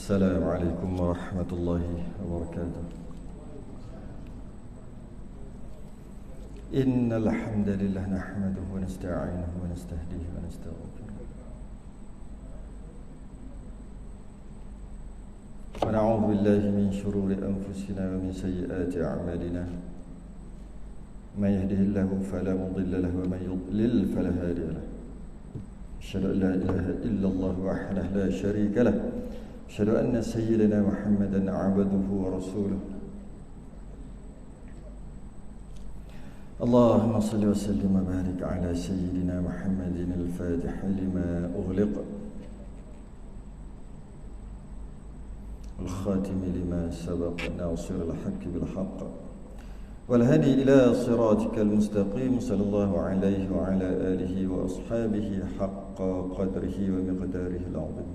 السلام عليكم ورحمة الله وبركاته. إن الحمد لله نحمده ونستعينه ونستهديه ونستغفره ونعوذ بالله من شرور أنفسنا ومن سيئات أعمالنا. من يهده الله فلا مضل له ومن يضلل فلا هادي له. أشهد أن لا إله إلا الله وحده لا شريك له. أشهد أن سيدنا محمدا عبده ورسوله. اللهم صل وسلم وبارك على سيدنا محمد الفاتح لما أغلق الخاتم لما سبق ناصر الحق بالحق والهدي إلى صراطك المستقيم صلى الله عليه وعلى آله وأصحابه حق قدره ومقداره العظيم.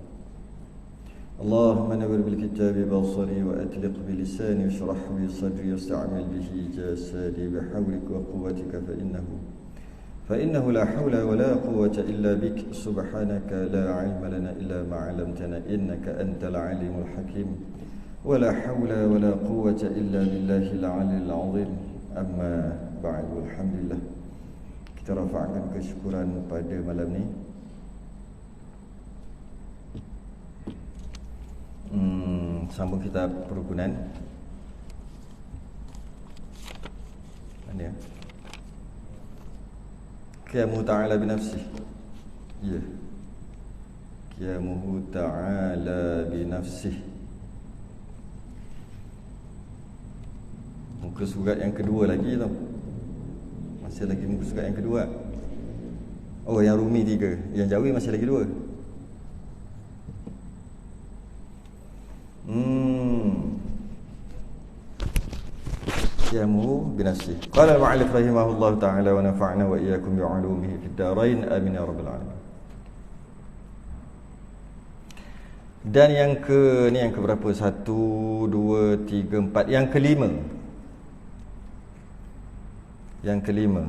اللهم نور بالكتاب بصري وأطلق بلساني واشرح لي صدري واستعمل به جسدي بحولك وقوتك فإنه لا حول ولا قوة إلا بك. سبحانك لا علم لنا إلا ما علمتنا إنك أنت العليم الحكيم. ولا حول ولا قوة إلا بالله العلي العظيم. Amma ba'du, alhamdulillah. Kita rafa'kan kesyukuran pada malam ni. Sambung kitab Perukunan. Mana ya? Qiyamuhu ta'ala binafsih. Ya. Qiyamuhu ta'ala binafsih. Muka surat yang kedua lagi tau. Masih lagi muka surat yang kedua. Oh, yang Rumi 3, yang Jawi masih lagi 2. Qiyamuhu binafsih. Qala al-mu'allif rahimahullahu ta'ala wa nafa'na wa iyyakum bi'ulumihi fid darain amin ya rabbal alamin. Dan yang ke berapa? 1 2 3 4, yang kelima. Yang kelima.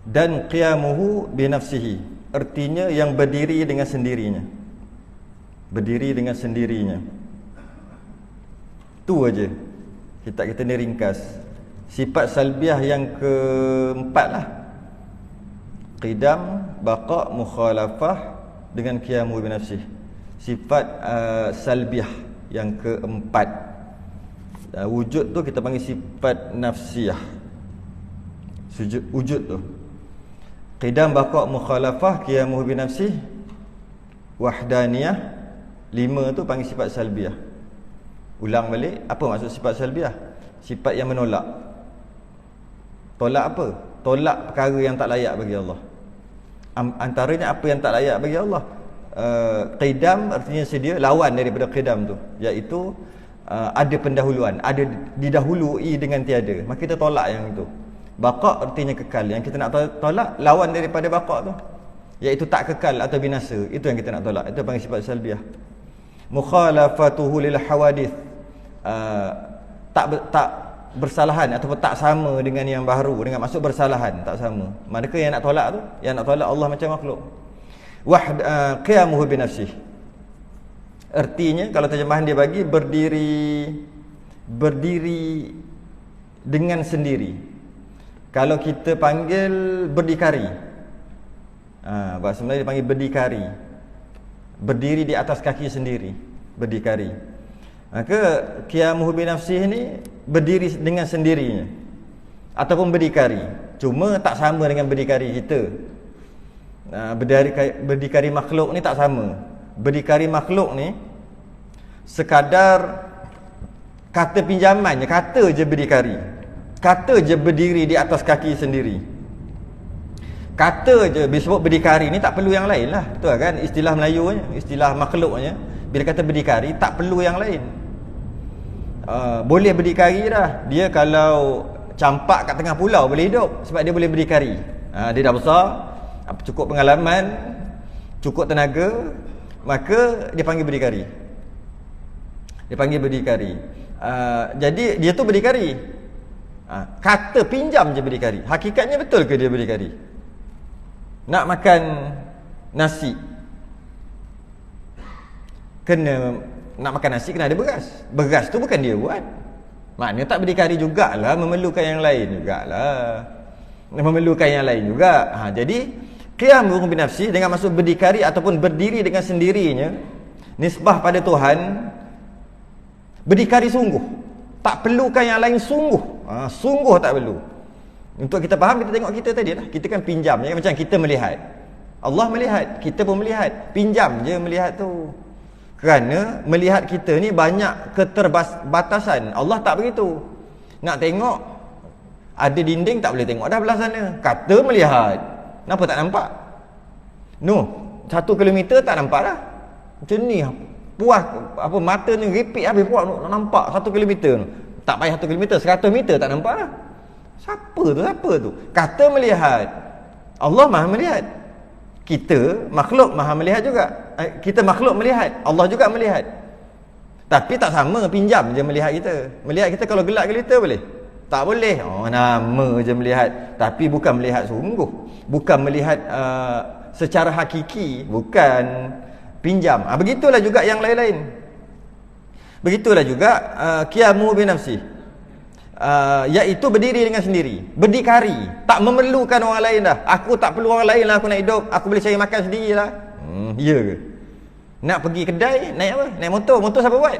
Dan qiyamuhu binafsihi, artinya yang berdiri dengan sendirinya. Berdiri dengan sendirinya. Tu aja. Kita ni ringkas. Sifat salbiah yang keempat lah. Qidam, baqa, mukhalafah dengan qiyamuhu binafsihi. Sifat salbiah yang keempat. Wujud tu kita panggil sifat nafsiyah. Wujud tu. Qidam, baqa, mukhalafah, qiyamuhu binafsih, wahdaniyah. 5 tu panggil sifat salbiah. Ulang balik, apa maksud sifat salbiah? Sifat yang menolak. Tolak apa? Tolak perkara yang tak layak bagi Allah. Antaranya apa yang tak layak bagi Allah. Qidam artinya sedia, lawan daripada qidam tu, iaitu ada pendahuluan, ada didahului dengan tiada, maka kita tolak yang itu. Baqa artinya kekal, yang kita nak tolak lawan daripada baqa tu, iaitu tak kekal atau binasa, itu yang kita nak tolak. Itu panggil sifat salbiah. Mukhalafatuhu lil hawadith, tak bersalahan ataupun tak sama dengan yang baru, dengan maksud bersalahan, tak sama. Manakah yang nak tolak tu? Yang nak tolak Allah macam makhluk. Qiyamuhu binafsih, artinya kalau terjemahan dia bagi berdiri dengan sendiri. Kalau kita panggil berdikari, bahasa Melayu dia panggil berdikari, berdiri di atas kaki sendiri, berdikari. Maka qiyamuhu binafsih ni berdiri dengan sendirinya ataupun berdikari, cuma tak sama dengan berdikari kita. Berdikari makhluk ni tak sama. Berdikari makhluk ni sekadar kata pinjamannya, kata je berdikari, kata je berdiri di atas kaki sendiri, kata je. Bila sebut berdikari ni tak perlu yang lain lah. Tu kan istilah Melayunya, istilah makhluknya. Bila kata berdikari tak perlu yang lain. Boleh berdikari dah. Dia kalau campak kat tengah pulau boleh hidup, sebab dia boleh berdikari. Dia dah besar, cukup pengalaman, cukup tenaga, maka dia panggil berdikari. Dia panggil berdikari. Jadi dia tu berdikari. Kata pinjam je berdikari. Hakikatnya betul ke dia berdikari? Nak makan nasi, Kena nak makan nasi kena ada beras. Beras tu bukan dia buat. Maknanya tak berdikari jugalah, memerlukan yang lain jugalah. Memerlukan yang lain juga. Jadi qiyamu binafsi dengan maksud berdikari ataupun berdiri dengan sendirinya, nisbah pada Tuhan, berdikari sungguh. Tak perlukan yang lain sungguh. Sungguh tak perlu. Untuk kita faham, kita tengok kita tadi lah. Kita kan pinjam je, macam kita melihat. Allah melihat, kita pun melihat. Pinjam je melihat tu. Kerana melihat kita ni banyak keterbatasan. Allah tak begitu. Nak tengok, ada dinding tak boleh tengok dah belah sana. Kata melihat. Kenapa tak nampak? 1 kilometer tak nampak dah. Macam ni puas apa mata ni repeat habis puas nak nampak 1 kilometer. Tak payah 1 kilometer, 100 meter tak nampak dah. Siapa tu? Kata melihat. Allah Maha melihat. Kita makhluk Maha melihat juga. Kita makhluk melihat, Allah juga melihat. Tapi tak sama, pinjam je melihat kita. Melihat kita kalau gelap gelita boleh? Tak boleh. Nama je melihat, tapi bukan melihat sungguh. Bukan melihat secara hakiki, bukan pinjam. Begitulah juga yang lain-lain. Begitulah juga qiyamu binafsi, iaitu berdiri dengan sendiri, berdikari, tak memerlukan orang lain dah. Aku tak perlu orang lain lah, aku nak hidup, aku boleh cari makan sendirilah. Ya ke? Nak pergi kedai, naik apa? Naik motor. Motor siapa buat?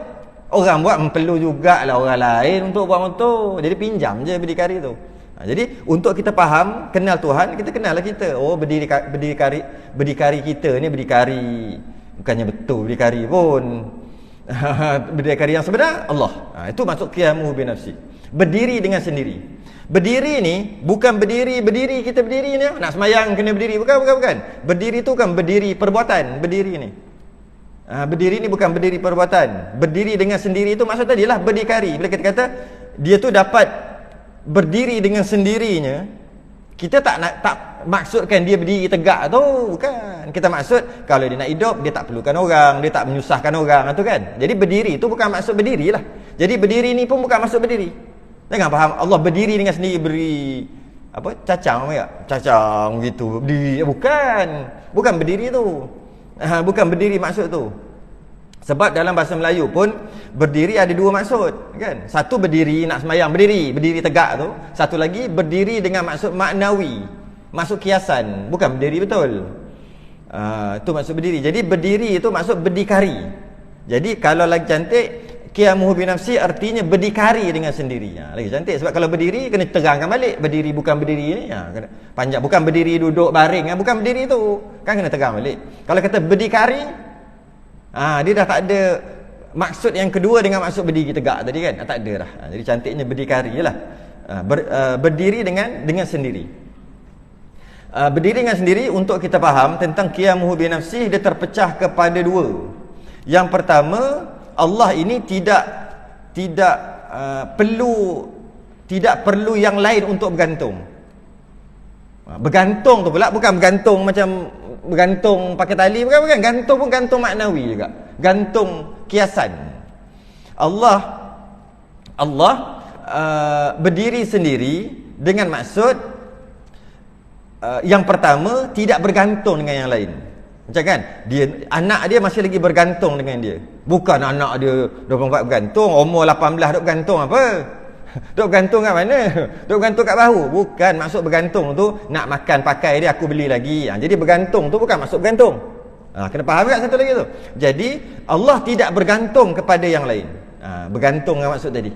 Orang buat, perlu jugalah orang lain untuk buat motor. Jadi pinjam je berdikari tu. Jadi untuk kita faham, kenal Tuhan, kita kenal lah kita. Berdikari kita ni berdikari, bukannya betul berdikari pun. Berdikari yang sebenar Allah. Itu maksud qiyamu binafsi, berdiri dengan sendiri. Berdiri ni bukan berdiri kita berdiri ni nak semayang kena berdiri, bukan. Berdiri tu kan berdiri perbuatan, berdiri ni. Berdiri ni bukan berdiri perbuatan. Berdiri dengan sendiri itu maksud tadi lah berdikari. Bila kita kata dia tu dapat berdiri dengan sendirinya, kita tak maksudkan dia berdiri tegak tu, bukan. Kita maksud kalau dia nak hidup, dia tak perlukan orang, dia tak menyusahkan orang, tu kan. Jadi berdiri tu bukan maksud berdiri lah. Jadi berdiri ni pun bukan maksud berdiri. Jangan faham Allah berdiri dengan sendiri, beri apa cacang ya? Cacang gitu. Berdiri bukan berdiri tu. Bukan berdiri maksud tu. Sebab dalam bahasa Melayu pun berdiri ada 2 maksud, kan? Satu berdiri nak sembahyang, berdiri tegak tu. Satu lagi berdiri dengan maksud maknawi, maksud kiasan, bukan berdiri betul. Itu maksud berdiri. Jadi berdiri itu maksud berdikari. Jadi kalau lagi cantik, qiyamuhu binafsi artinya berdikari dengan sendiri. Lagi cantik. Sebab kalau berdiri kena terangkan balik. Berdiri bukan berdiri ni. Kena panjang. Bukan berdiri duduk baring. Bukan berdiri tu. Kan kena terang balik. Kalau kata berdikari, dia dah tak ada maksud yang kedua dengan maksud berdiri tegak tadi kan. Tak ada dah. Jadi cantiknya berdikari je lah. Berdiri dengan sendiri. Berdiri dengan sendiri, untuk kita faham tentang qiyamuhu binafsi, dia terpecah kepada 2. Yang pertama, Allah ini tidak perlu yang lain untuk bergantung. Bergantung tu pula bukan bergantung macam bergantung pakai tali, bukan. Gantung pun gantung maknawi juga, gantung kiasan. Allah berdiri sendiri dengan maksud yang pertama, tidak bergantung dengan yang lain. Macam kan, anak dia masih lagi bergantung dengan dia. Bukan anak dia 24 bergantung, umur 18 duk bergantung apa? Duk bergantung kat mana? Duk bergantung kat bahu. Bukan, maksud bergantung tu nak makan pakai dia, aku beli lagi. Jadi bergantung tu bukan maksud bergantung. Kena faham tak satu lagi tu? Jadi Allah tidak bergantung kepada yang lain. Bergantung dengan maksud tadi,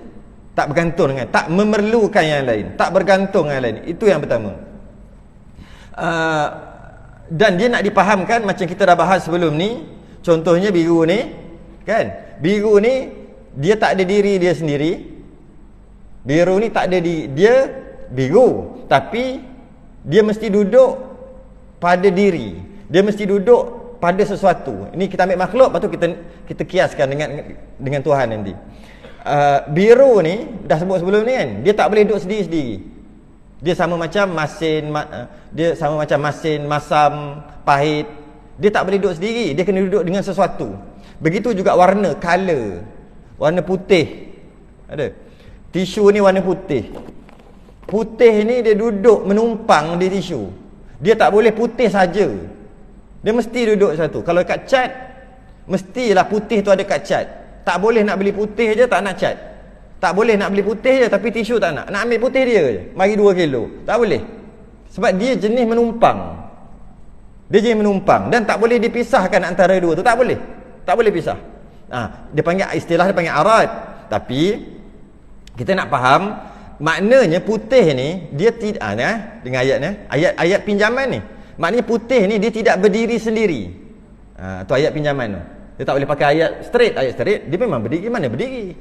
tak bergantung dengan, tak memerlukan yang lain, tak bergantung dengan yang lain. Itu yang pertama. Dan dia nak dipahamkan macam kita dah bahas sebelum ni. Contohnya biru ni, kan? Biru ni dia tak ada diri dia sendiri. Biru ni tak ada dia biru, tapi dia mesti duduk pada diri. Dia mesti duduk pada sesuatu. Ini kita ambil makhluk, lepas tu kita kiaskan dengan Tuhan nanti. Biru ni dah sebut sebelum ni kan, dia tak boleh duduk sendiri-sendiri. Dia sama macam masin masam pahit. Dia tak boleh duduk sendiri, dia kena duduk dengan sesuatu. Begitu juga warna, color. Warna putih. Ada. Tisu ni warna putih. Putih ni dia duduk menumpang di tisu. Dia tak boleh putih saja. Dia mesti duduk satu. Kalau kat cat, Mestilah putih tu ada kat cat. Tak boleh nak beli putih je tak nak cat. Tak boleh nak beli putih je tapi tisu tak nak. Nak ambil putih dia je. Mari 2 kilo. Tak boleh. Sebab dia jenis menumpang. Dia jenis menumpang dan tak boleh dipisahkan antara dua tu. Tak boleh. Tak boleh pisah. Dia panggil, istilah dia panggil arad. Tapi kita nak faham maknanya putih ni dia tidak dengan ayat pinjaman ni. Maknanya putih ni dia tidak berdiri sendiri. Tu ayat pinjaman tu. Dia tak boleh pakai ayat straight. Dia memang berdiri. Mana berdiri?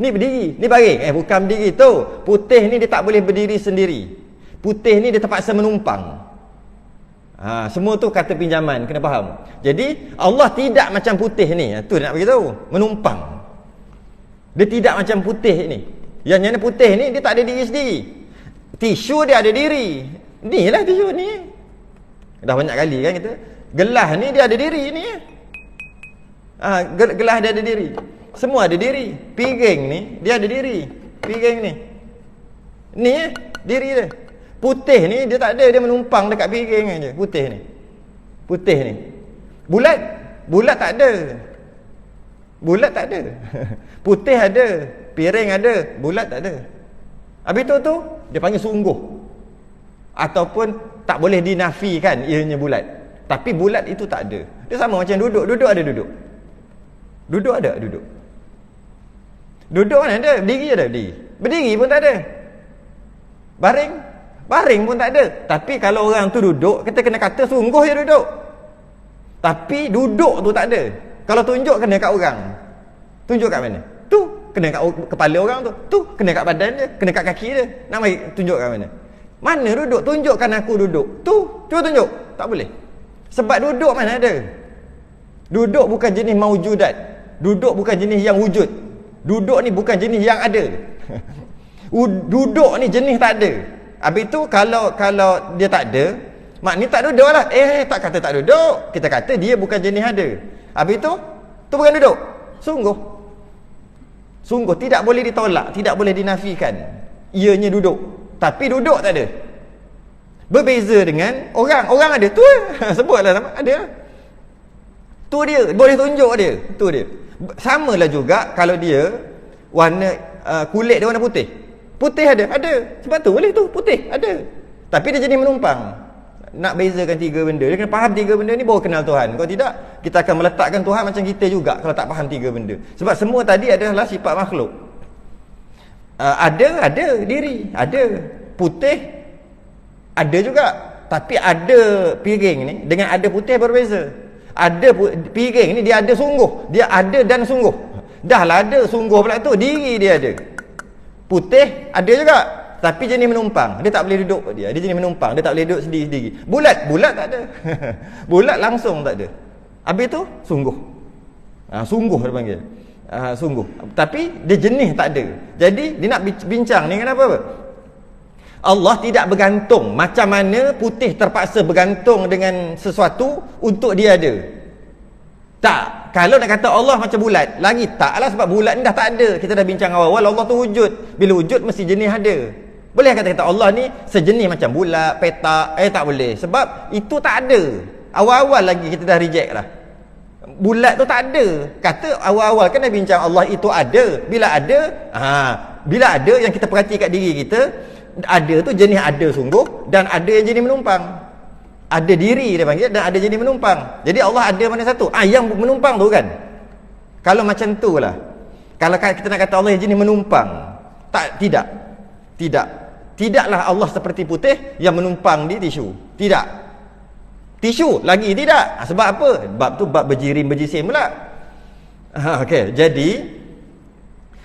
Ni berdiri. Ni baring. Bukan berdiri tu. Putih ni dia tak boleh berdiri sendiri. Putih ni dia terpaksa menumpang. Semua tu kata pinjaman. Kena faham. Jadi Allah tidak macam putih ni. Tu dia nak beritahu. Menumpang. Dia tidak macam putih ni. Yang putih ni dia tak ada diri sendiri. Tisu dia ada diri. Ni lah tisu ni. Dah banyak kali kan kita. Gelas ni dia ada diri ni. Gelas dia ada diri. Semua ada diri. Piring ni dia ada diri. Piring ni. Ni diri dia. Putih ni dia tak ada, dia menumpang dekat piring aja. Putih ni. Putih ni. Bulat tak ada. Bulat tak ada. Putih ada, piring ada, bulat tak ada. Habis tu dia panggil sungguh. Ataupun tak boleh dinafikan ianya bulat. Tapi bulat itu tak ada. Dia sama macam duduk. Duduk ada duduk. Duduk ada duduk. Duduk mana ada? Berdiri ada berdiri. Berdiri pun tak ada. Baring pun tak ada. Tapi kalau orang tu duduk, kita kena kata sungguh dia duduk. Tapi duduk tu tak ada. Kalau tunjuk kena kat orang. Tunjuk kat mana? Tu kena kat kepala orang tu. Tu kena kat badan dia, kena kat kaki dia. Nak mari tunjuk kat mana? Mana duduk? Tunjukkan aku duduk. Tu, cuba tunjuk. Tak boleh. Sebab duduk mana ada? Duduk bukan jenis maujudat. Duduk bukan jenis yang wujud. Duduk ni bukan jenis yang ada. Duduk ni jenis tak ada. Habis tu kalau dia tak ada, maknanya tak duduk lah. Tak kata tak duduk. Kita kata dia bukan jenis ada. Habis tu bukan duduk. Sungguh tidak boleh ditolak, tidak boleh dinafikan. Ianya duduk. Tapi duduk tak ada. Berbeza dengan orang. Orang ada. Tu sebutlah nama. Ada. Tu dia. Boleh tunjuk dia. Tu dia. Samalah juga kalau dia warna kulit dia warna putih. Putih ada. Sebab tu boleh tu. Putih. Ada. Tapi dia jadi menumpang. Nak bezakan 3 benda. Dia kena faham 3 benda ni baru kenal Tuhan. Kalau tidak, kita akan meletakkan Tuhan macam kita juga kalau tak faham 3 benda. Sebab semua tadi adalah sifat makhluk. Ada diri. Ada. Putih. Ada juga. Tapi ada piring ni dengan ada putih berbeza. Ada piring ni dia ada sungguh. Dia ada dan sungguh. Dah lah ada sungguh pula tu. Diri dia ada. Putih ada juga. Tapi jenis menumpang. Dia tak boleh duduk dia. Dia jenis menumpang. Dia tak boleh duduk sendiri-sendiri. Bulat tak ada. Bulat langsung tak ada. Habis tu sungguh. Sungguh dia panggil. Sungguh. Tapi dia jenis tak ada. Jadi dia nak bincang ni kenapa apa? Allah tidak bergantung. Macam mana putih terpaksa bergantung dengan sesuatu untuk dia ada. Tak. Kalau nak kata Allah macam bulat, lagi taklah sebab bulat ni dah tak ada. Kita dah bincang awal-awal Allah tu wujud. Bila wujud mesti jenis ada. Boleh kata Allah ni sejenis macam bulat, petak? Tak boleh. Sebab itu tak ada. Awal-awal lagi kita dah reject lah. Bulat tu tak ada. Kata awal-awal kan dah bincang Allah itu ada. Bila ada yang kita perhati kat diri kita, ada tu jenis ada sungguh dan ada yang jenis menumpang. Ada diri dia panggil dan ada jenis menumpang. Jadi Allah ada mana satu? Yang menumpang tu kan. Kalau macam tu lah. Kalau kita nak kata Allah yang jenis menumpang, Tidaklah Allah seperti putih yang menumpang di tisu. Tidak. Tisu lagi tidak. Sebab apa? Bab tu bab berjisim pula. Okey, jadi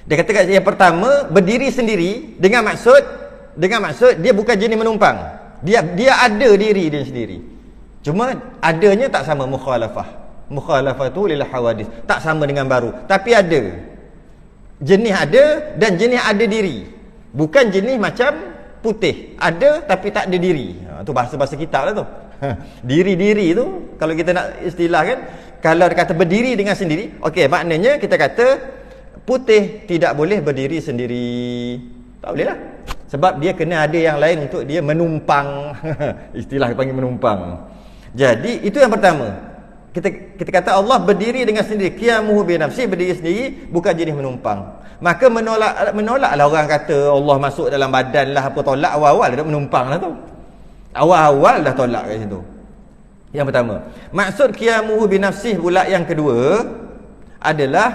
dia kata yang pertama berdiri sendiri dengan maksud dia bukan jenis menumpang. Dia ada diri dia sendiri. Cuma adanya tak sama mukhalafah. Mukhalafah tu lil hawadis. Tak sama dengan baru, tapi ada. Jenis ada dan jenis ada diri. Bukan jenis macam putih. Ada tapi tak ada diri. Tu bahasa-bahasa kitab lah tu. Diri-diri tu kalau kita nak istilahkan, kalau dia kata berdiri dengan sendiri, okey, maknanya kita kata putih tidak boleh berdiri sendiri. Tak boleh lah. Sebab dia kena ada yang lain untuk dia menumpang. Istilah panggil menumpang. Jadi itu yang pertama. kita kata Allah berdiri dengan sendiri, qiyamuhu bi nafsi, berdiri sendiri, bukan jenis menumpang. Maka menolaklah orang kata Allah masuk dalam badan lah, apa, tolak awal-awal dah menumpang lah tu. Awal-awal dah tolak kat situ. Yang pertama. Maksud qiyamuhu bi nafsi pula yang kedua adalah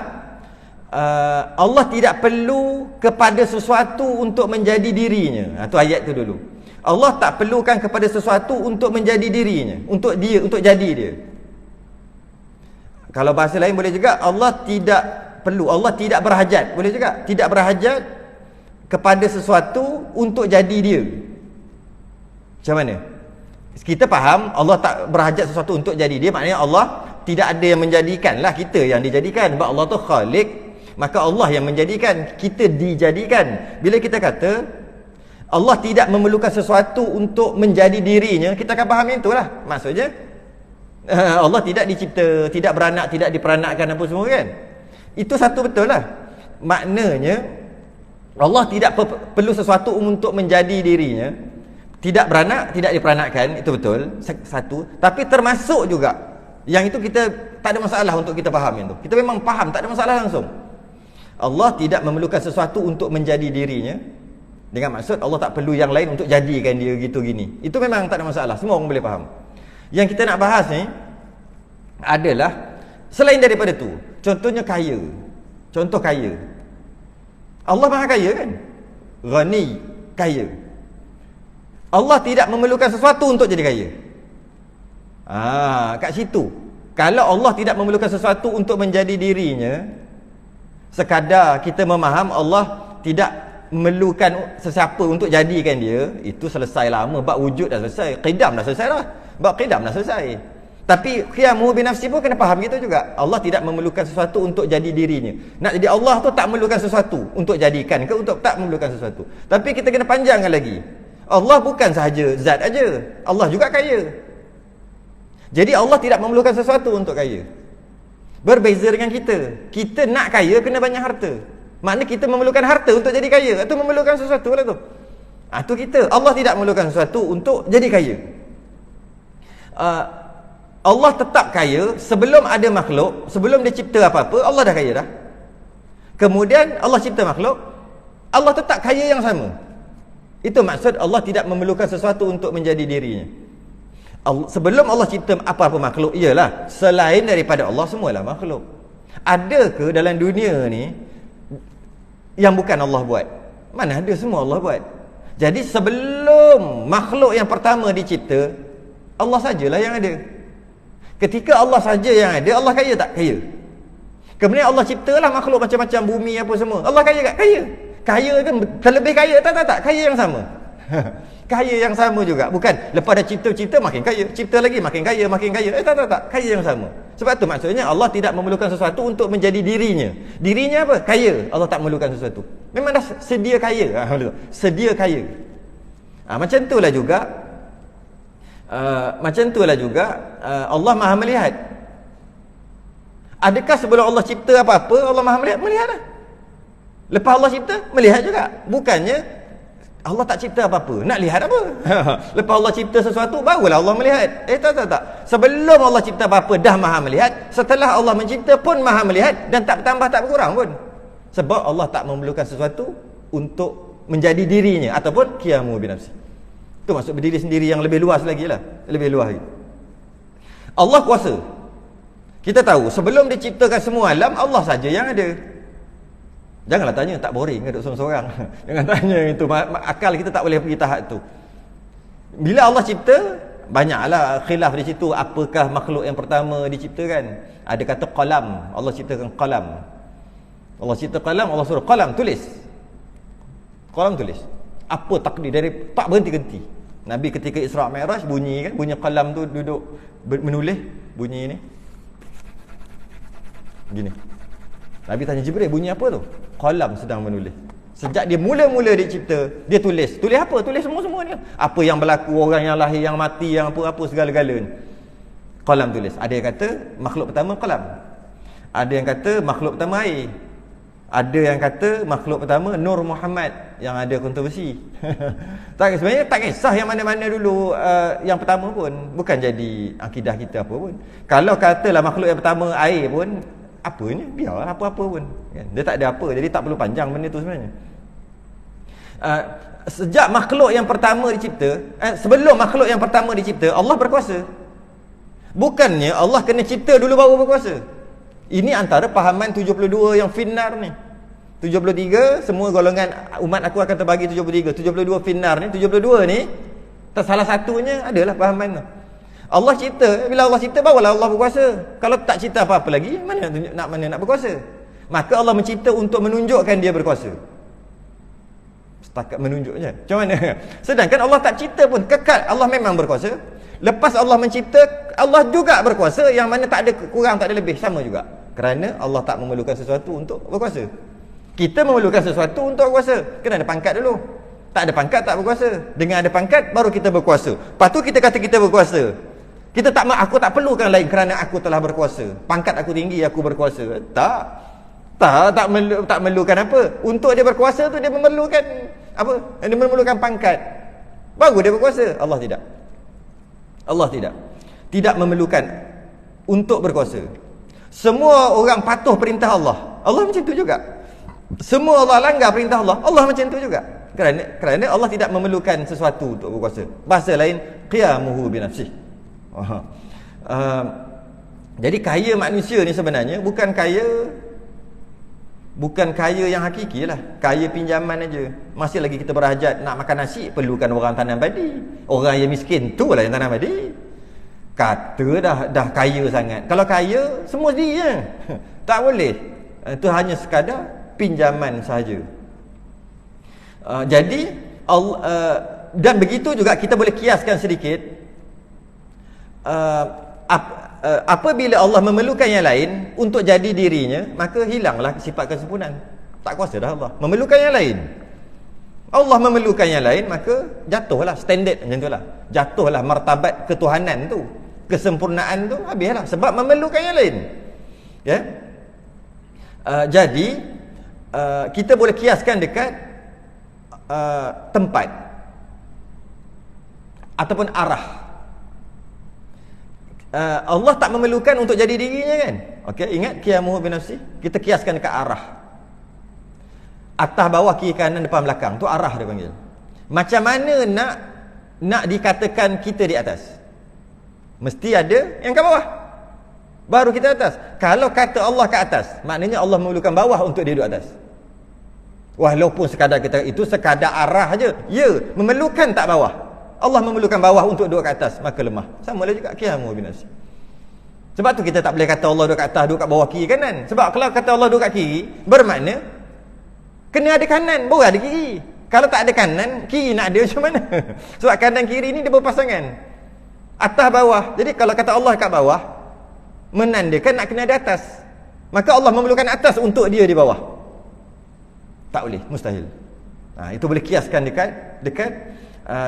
Allah tidak perlu kepada sesuatu untuk menjadi dirinya. Itu ayat tu dulu. Allah tak perlukan kepada sesuatu untuk menjadi dirinya, untuk dia, untuk jadi dia. Kalau bahasa lain boleh juga, Allah tidak perlu, Allah tidak berhajat, boleh juga, tidak berhajat kepada sesuatu untuk jadi dia. Macam mana? Kita faham Allah tak berhajat sesuatu untuk jadi dia, maknanya Allah tidak ada yang menjadikan lah, kita yang dijadikan. Sebab Allah tu Khalik, maka Allah yang menjadikan, kita dijadikan. Bila kita kata Allah tidak memerlukan sesuatu untuk menjadi dirinya, kita akan faham itulah. Maksudnya Allah tidak dicipta, tidak beranak, tidak diperanakkan apa semua kan. Itu satu betul lah. Maknanya Allah tidak perlu sesuatu untuk menjadi dirinya, tidak beranak, tidak diperanakkan, itu betul. Satu. Tapi termasuk juga, yang itu kita tak ada masalah untuk kita faham yang tu. Kita memang faham, tak ada masalah langsung. Allah tidak memerlukan sesuatu untuk menjadi dirinya, dengan maksud Allah tak perlu yang lain untuk jadikan dia gitu gini. Itu memang tak ada masalah, semua orang boleh faham. Yang kita nak bahas ni adalah selain daripada tu. Contohnya kaya. Contoh kaya. Allah Maha kaya kan? Ghani, kaya. Allah tidak memerlukan sesuatu untuk jadi kaya. Kat situ. Kalau Allah tidak memerlukan sesuatu untuk menjadi dirinya, sekadar kita memaham Allah tidak memerlukan sesiapa untuk jadikan dia, itu selesai lama. Bab wujud dah selesai, qidam dah selesai dah. Bab qidam dah selesai. Tapi qiyamuhu bi nafsi pun kena faham gitu juga. Allah tidak memerlukan sesuatu untuk jadi dirinya. Nak jadi Allah tu tak memerlukan sesuatu untuk jadikan ke, untuk tak memerlukan sesuatu. Tapi kita kena panjangkan lagi. Allah bukan sahaja zat aja, Allah juga kaya. Jadi Allah tidak memerlukan sesuatu untuk kaya. Berbeza dengan kita. Kita nak kaya kena banyak harta. Maknanya kita memerlukan harta untuk jadi kaya. Itu memerlukan sesuatu lah tu. Itu kita. Allah tidak memerlukan sesuatu untuk jadi kaya. Allah tetap kaya sebelum ada makhluk. Sebelum dia cipta apa-apa, Allah dah kaya dah. Kemudian Allah cipta makhluk, Allah tetap kaya yang sama. Itu maksud Allah tidak memerlukan sesuatu untuk menjadi dirinya. Sebelum Allah cipta apa-apa makhluk, iyalah, selain daripada Allah semualah makhluk. Ada ke dalam dunia ni yang bukan Allah buat? Mana ada, semua Allah buat. Jadi sebelum makhluk yang pertama dicipta, Allah sajalah yang ada. Ketika Allah saja yang ada, Allah kaya tak? Kaya. Kemudian Allah ciptalah makhluk macam-macam, bumi apa semua. Allah kaya tak? Kaya. Kaya kan terlebih kaya? Tak. Kaya yang sama. Kaya yang sama juga. Bukan lepas dah cipta makin kaya, cipta lagi makin kaya. Tak. Kaya yang sama. Sebab tu maksudnya Allah tidak memerlukan sesuatu untuk menjadi dirinya. Dirinya apa? Kaya. Allah tak memerlukan sesuatu. Memang dah sedia kaya. Sedia kaya. Macam itulah juga Allah Maha melihat. Adakah sebelum Allah cipta apa-apa Allah Maha melihat? Melihat lah. Lepas Allah cipta, melihat juga. Bukannya Allah tak cipta apa-apa, nak lihat apa? Lepas Allah cipta sesuatu, barulah Allah melihat. Tak. Sebelum Allah cipta apa-apa, dah Maha melihat. Setelah Allah mencipta pun Maha melihat. Dan tak bertambah, tak berkurang pun. Sebab Allah tak memerlukan sesuatu untuk menjadi dirinya. Ataupun qiyamuhu bi nafsi. Itu maksud berdiri sendiri yang lebih luas lagi lah. Lebih luas lagi. Allah kuasa. Kita tahu, sebelum diciptakan semua alam, Allah saja yang ada. Janganlah tanya, tak boring ke duduk seorang-seorang. Jangan tanya itu, akal kita tak boleh pergi tahap tu. Bila Allah cipta, banyaklah khilaf di situ. Apakah makhluk yang pertama diciptakan? Ada kata qalam, Allah ciptakan qalam. Allah cipta qalam, Allah suruh qalam, tulis. Qalam tulis. Apa takdir dari tak berhenti-henti. Nabi ketika Isra' Mi'raj bunyi kan, bunyi qalam tu duduk menulis, bunyi ni. Gini. Nabi tanya Jibril, bunyi apa tu? Qalam sedang menulis. Sejak dia mula-mula dicipta, dia tulis. Tulis apa? Tulis semua-semua ni. Apa yang berlaku, orang yang lahir, yang mati, yang apa-apa segala-galanya. Qalam tulis. Ada yang kata makhluk pertama qalam. Ada yang kata makhluk pertama air. Ada yang kata makhluk pertama Nur Muhammad, yang ada kontroversi. Sebenarnya tak kisah yang mana-mana dulu, yang pertama pun bukan jadi akidah kita apa pun. Kalau katalah makhluk yang pertama air pun, apanya, biarlah apa-apa pun kan? Dia tak ada apa, jadi tak perlu panjang benda tu sebenarnya. Sejak makhluk yang pertama dicipta, sebelum makhluk yang pertama dicipta, Allah berkuasa. Bukannya Allah kena cipta dulu baru berkuasa. Ini antara pahaman 72 yang finnar ni. 73 semua golongan umat aku akan terbagi 73. 72 finnar ni, 72 ni salah satunya adalah pahaman tu. Allah cipta, bila Allah cipta barulah Allah berkuasa. Kalau tak cipta apa-apa lagi, mana nak berkuasa? Maka Allah mencipta untuk menunjukkan dia berkuasa. Setakat menunjuk je. Macam mana? Sedangkan Allah tak cipta pun, kekal Allah memang berkuasa. Lepas Allah mencipta, Allah juga berkuasa, yang mana tak ada kurang, tak ada lebih, sama juga. Kerana Allah tak memerlukan sesuatu untuk berkuasa. Kita memerlukan sesuatu untuk berkuasa. Kena ada pangkat dulu. Tak ada pangkat tak berkuasa. Dengan ada pangkat baru kita berkuasa. Lepas tu kita kata kita berkuasa. Aku tak perlukan lain kerana aku telah berkuasa. Pangkat aku tinggi, aku berkuasa. Tak memerlukan apa. Untuk dia berkuasa tu dia memerlukan apa? Dia memerlukan pangkat. Baru dia berkuasa. Allah tidak. Allah tidak memerlukan untuk berkuasa. Semua orang patuh perintah Allah. Allah macam tu juga. Semua Allah langgar perintah Allah. Allah macam tu juga. Kerana Allah tidak memerlukan sesuatu untuk berkuasa. Bahasa lain, qiyamuhu binafsih. Jadi kaya manusia ni sebenarnya bukan kaya yang hakiki lah. Kaya pinjaman aja. Masih lagi kita berhajat nak makan nasi, perlukan orang tanam padi. Orang yang miskin tu lah yang tanam padi. Kata dah kaya sangat. Kalau kaya semua sendiri je. Tak boleh. Itu hanya sekadar pinjaman sahaja. Jadi dan begitu juga kita boleh kiaskan sedikit. Apabila Allah memerlukan yang lain untuk jadi dirinya, maka hilanglah sifat kesempurnaan. Tak kuasa dah Allah. Memerlukan yang lain. Allah memerlukan yang lain, maka jatuhlah standard macam itulah. Jatuhlah martabat ketuhanan tu. Kesempurnaan tu habislah sebab memerlukan yang lain. Ya. Jadi kita boleh kiaskan dekat tempat ataupun arah. Allah tak memerlukan untuk jadi dirinya kan. Okey, ingat qiyamuhu binafsi. Kita kiaskan dekat arah. Atas, bawah, kiri, kanan, depan, belakang, tu arah dia panggil. Macam mana nak dikatakan kita di atas? Mesti ada yang kat bawah, baru kita atas. Kalau kata Allah kat atas, maknanya Allah memerlukan bawah untuk dia duduk atas. Walaupun sekadar kita itu sekadar arah aja. Ya, memerlukan tak bawah. Allah memerlukan bawah untuk duduk kat atas, maka lemah. Sama lah juga qiyamuhu binafsi. Sebab tu kita tak boleh kata Allah duduk kat atas, duduk kat bawah, kiri, kanan. Sebab kalau kata Allah duduk kat kiri, bermakna kena ada kanan baru ada kiri. Kalau tak ada kanan, kiri nak ada macam mana? Sebab kanan kiri ni dia berpasangan, atas bawah. Jadi kalau kata Allah kat bawah, menandakan nak kena ada atas. Maka Allah memerlukan atas untuk dia di bawah. Tak boleh, mustahil. Itu boleh kiaskan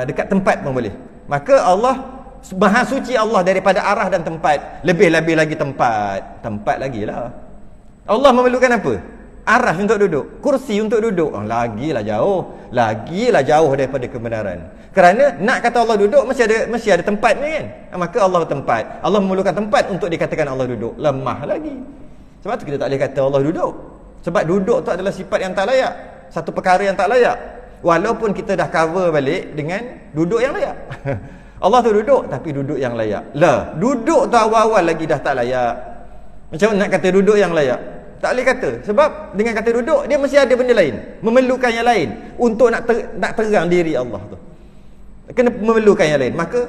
dekat tempat pun boleh. Maka Allah Maha suci Allah daripada arah dan tempat. Lebih-lebih lagi tempat lagi lah. Allah memerlukan apa? Arah untuk duduk, kursi untuk duduk. Lagilah jauh daripada kebenaran. Kerana nak kata Allah duduk mesti ada tempat ni kan. Maka Allah bertempat. Allah memerlukan tempat untuk dikatakan Allah duduk. Lemah lagi. Sebab tu kita tak boleh kata Allah duduk. Sebab duduk tu adalah sifat yang tak layak, satu perkara yang tak layak. Walaupun kita dah cover balik dengan duduk yang layak. Allah tu duduk, tapi duduk yang layak. Duduk tu awal-awal lagi dah tak layak. Macam mana nak kata duduk yang layak? Tak boleh kata. Sebab dengan kata duduk, dia mesti ada benda lain, memerlukan yang lain untuk nak terang diri Allah tu. Kena memerlukan yang lain. Maka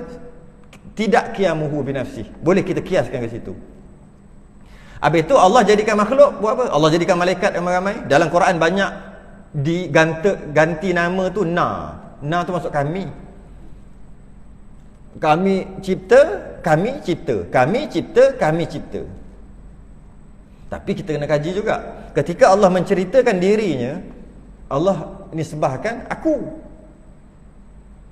tidak qiyamuhu binafsi. Boleh kita kiaskan ke situ. Habis tu Allah jadikan makhluk buat apa? Allah jadikan malaikat ramai-ramai. Dalam Quran banyak ganti nama tu na. Na tu maksud kami. Kami cipta. Tapi kita kena kaji juga. Ketika Allah menceritakan dirinya, Allah nisbahkan aku.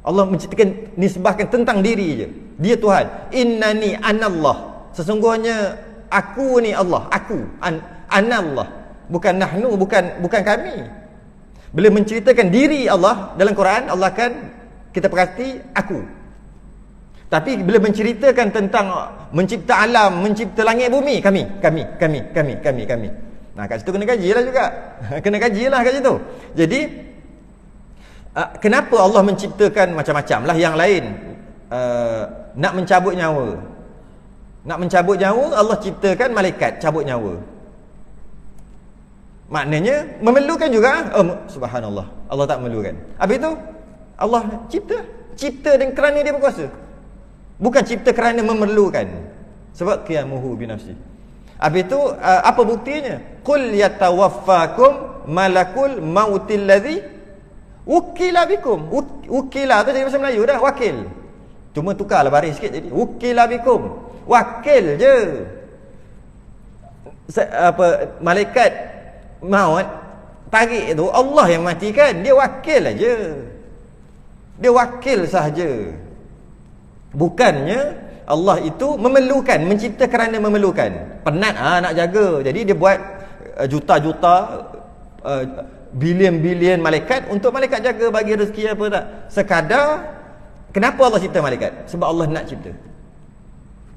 Allah menceritakan, nisbahkan tentang diri je. Dia Tuhan. Innani anallah. Sesungguhnya aku ni Allah. Aku. Anallah. Bukan nahnu, bukan kami. Bila menceritakan diri Allah dalam Quran, Allah akan, kita perhati, aku. Tapi bila menceritakan tentang mencipta alam, mencipta langit bumi, kami. Nah, kat situ kena kaji lah juga. Kena kaji lah kat situ. Jadi kenapa Allah menciptakan macam-macam lah yang lain? Nak mencabut nyawa. Nak mencabut nyawa, Allah ciptakan malaikat cabut nyawa. Maknanya memerlukan juga. Subhanallah, Allah tak memerlukan. Habis itu Allah cipta dan kerana dia berkuasa. Bukan cipta kerana memerlukan. Sebab qiyamuhu binafsi. Habis itu apa buktinya? Qul yatawaffakum malakul mautil ladzi wukila bikum. Wukila tu jadi bahasa Melayu dah, wakil. Cuma tukarlah baris sikit jadi wukila bikum. Wakil je. Malaikat maut tarik tu Allah yang matikan, dia wakil aja. Dia wakil sahaja. Bukannya Allah itu memerlukan, mencipta kerana memerlukan. Penat nak jaga. Jadi dia buat juta-juta bilion-bilion malaikat untuk malaikat jaga, bagi rezeki apa tak. Sekadar, kenapa Allah cipta malaikat? Sebab Allah nak cipta.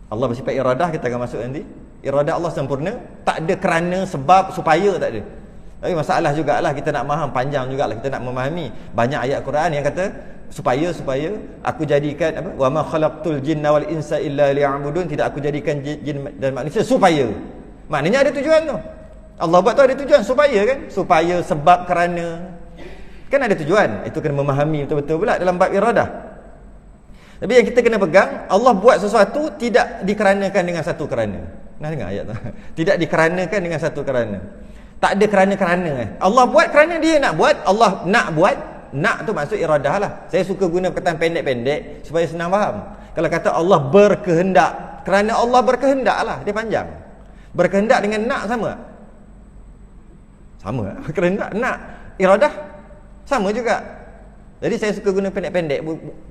Allah bersifat iradah, kita akan masuk nanti. Iradah Allah sempurna, tak ada kerana, sebab, supaya, tak ada. Tapi masalah jugalah kita nak faham, panjang jugalah kita nak memahami. Banyak ayat Quran yang kata supaya aku jadikan apa? Wa ma khalaqtul jinna wal insa illa liya'budun, tidak aku jadikan jin dan manusia supaya. Maknanya ada tujuan tu. Allah buat tu ada tujuan, supaya kan? Supaya, sebab, kerana. Kan ada tujuan. Itu kena memahami betul-betul pula dalam bab iradah. Tapi yang kita kena pegang, Allah buat sesuatu tidak dikeranakan dengan satu kerana. Nah, dengar ayat tu. Tidak dikeranakan dengan satu kerana. Tak ada kerana-kerana. Allah buat kerana dia nak buat. Allah nak buat. Nak tu maksud iradah lah. Saya suka guna perkataan pendek-pendek supaya senang faham. Kalau kata Allah berkehendak, kerana Allah berkehendak lah, dia panjang. Berkehendak dengan nak sama? Sama. Kehendak, nak, iradah sama juga. Jadi saya suka guna pendek-pendek,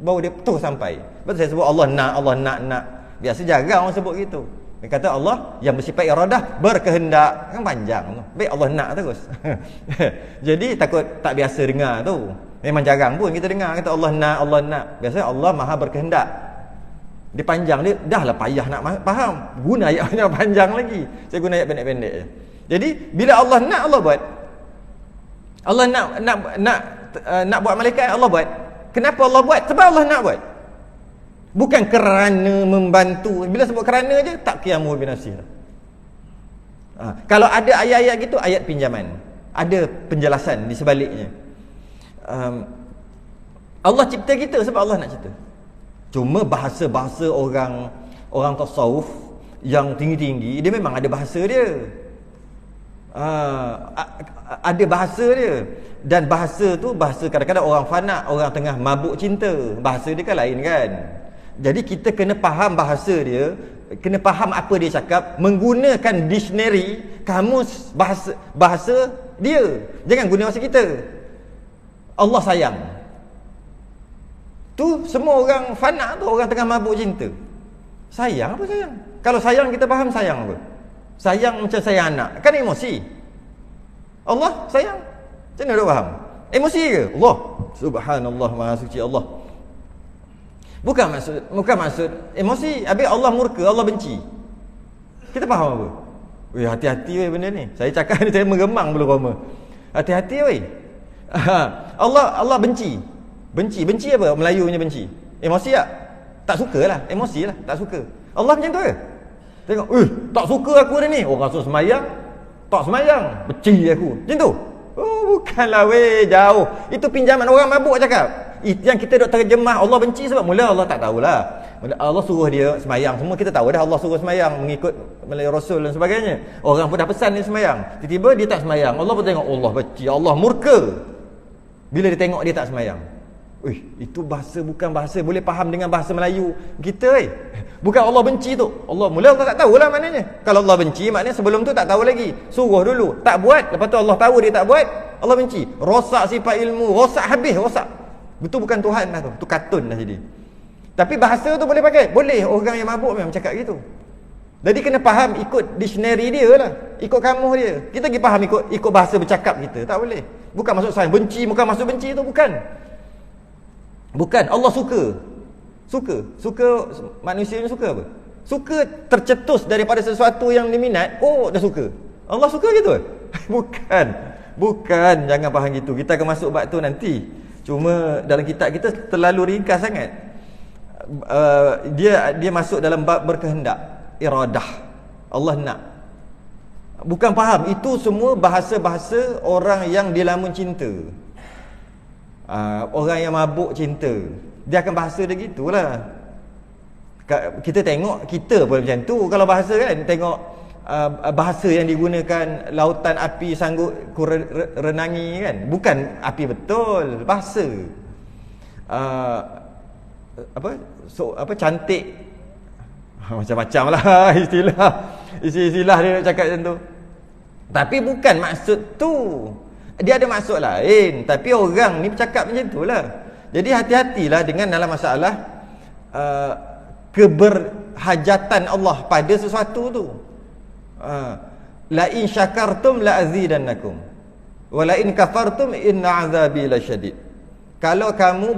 baru dia terus sampai. Betul saya sebut Allah nak. Biasa jarang orang sebut gitu. Dia kata Allah yang bersifat iradah, berkehendak, kan panjang tu. Baik Allah nak terus. Jadi takut tak biasa dengar tu. Memang jarang pun kita dengar kata Allah nak. Biasanya Allah Maha berkehendak. Dia panjang, dia dah lah payah nak faham. Guna ayat yang panjang lagi. Saya guna ayat pendek-pendek je. Jadi bila Allah nak, Allah buat. Allah nak buat malaikat, Allah buat. Kenapa Allah buat? Sebab Allah nak buat. Bukan kerana membantu. Bila sebut kerana je, tak qiyamuhu binafsi. Kalau ada ayat-ayat gitu, ayat pinjaman. Ada penjelasan di sebaliknya. Allah cipta kita sebab Allah nak cipta. Cuma bahasa-bahasa orang tasawuf yang tinggi-tinggi, dia memang ada bahasa dia. Ada bahasa dia. Dan bahasa tu, bahasa kadang-kadang orang fana, orang tengah mabuk cinta. Bahasa dia kan lain kan. Jadi kita kena faham bahasa dia, kena faham apa dia cakap, menggunakan dictionary, kamus bahasa dia. Jangan guna bahasa kita. Allah sayang. Tu semua orang fana tu, orang tengah mabuk cinta. Sayang apa sayang? Kalau sayang kita faham sayang apa? Sayang macam sayang anak, kan emosi. Allah sayang, macam mana dia faham? Emosi ke? Allah, subhanallah, maha suci Allah. Bukan maksud emosi. Habis Allah murka, Allah benci. Kita faham apa? Weh, hati-hati weh benda ni. Saya cakap ni saya meremang belum roma. Hati-hati weh. Allah benci. Benci apa? Melayunya benci. Emosi tak? Tak suka lah. Emosi lah, tak suka. Allah macam tu ke? Tengok, tak suka aku dah ni. Orang suruh semayang, tak semayang, benci aku. Macam tu? Oh, bukanlah weh, jauh. Itu pinjaman orang mabuk cakap. Yang kita dok terjemah Allah benci sebab mula Allah tak tahulah. Allah suruh dia semayang, semua kita tahu dah Allah suruh semayang mengikut melalui Rasul dan sebagainya. Orang pun dah pesan dia semayang, tiba-tiba dia tak semayang. Allah pun tengok Allah benci, Allah murka bila dia tengok dia tak semayang. Itu bahasa, bukan bahasa boleh faham dengan bahasa Melayu kita. Bukan Allah benci tu. Allah mula Allah tak tahulah maknanya. Kalau Allah benci maknanya sebelum tu tak tahu lagi. Suruh dulu, tak buat, lepas tu Allah tahu dia tak buat, Allah benci. Rosak sifat ilmu, rosak habis, rosak. Betul bukan Tuhan lah tu. Tu katun dah jadi. Tapi bahasa tu boleh pakai? Boleh. Orang yang mabuk memang cakap gitu. Jadi kena faham ikut dictionary dia lah. ikut kamuh dia. Kita pergi faham ikut bahasa bercakap kita. Tak boleh. Bukan maksud sayang benci, bukan maksud benci tu, bukan. Bukan. Allah suka manusia ni suka apa? Suka tercetus daripada sesuatu yang diminat. Oh, dah suka. Allah suka gitu? Bukan, jangan faham gitu. Kita akan masuk bab tu nanti. Cuma dalam kitab kita terlalu ringkas sangat. Dia masuk dalam bab berkehendak, iradah. Allah nak. Bukan faham, itu semua bahasa-bahasa orang yang dilamun cinta. Orang yang mabuk cinta, dia akan bahasa dia gitulah. Kita tengok, kita pun macam tu kalau bahasa kan. Tengok bahasa yang digunakan, lautan api sanggup renangi kan. Bukan api betul, bahasa. Cantik, macam-macam lah istilah dia nak cakap macam tu. Tapi bukan maksud tu. Dia ada maksud lain, tapi orang ni bercakap macam tu lah. Jadi hati-hatilah dengan dalam masalah keberhajatan Allah pada sesuatu tu. La in syakartum la azidannakum wa la in kafartum inna azabi lasyadid. Kalau kamu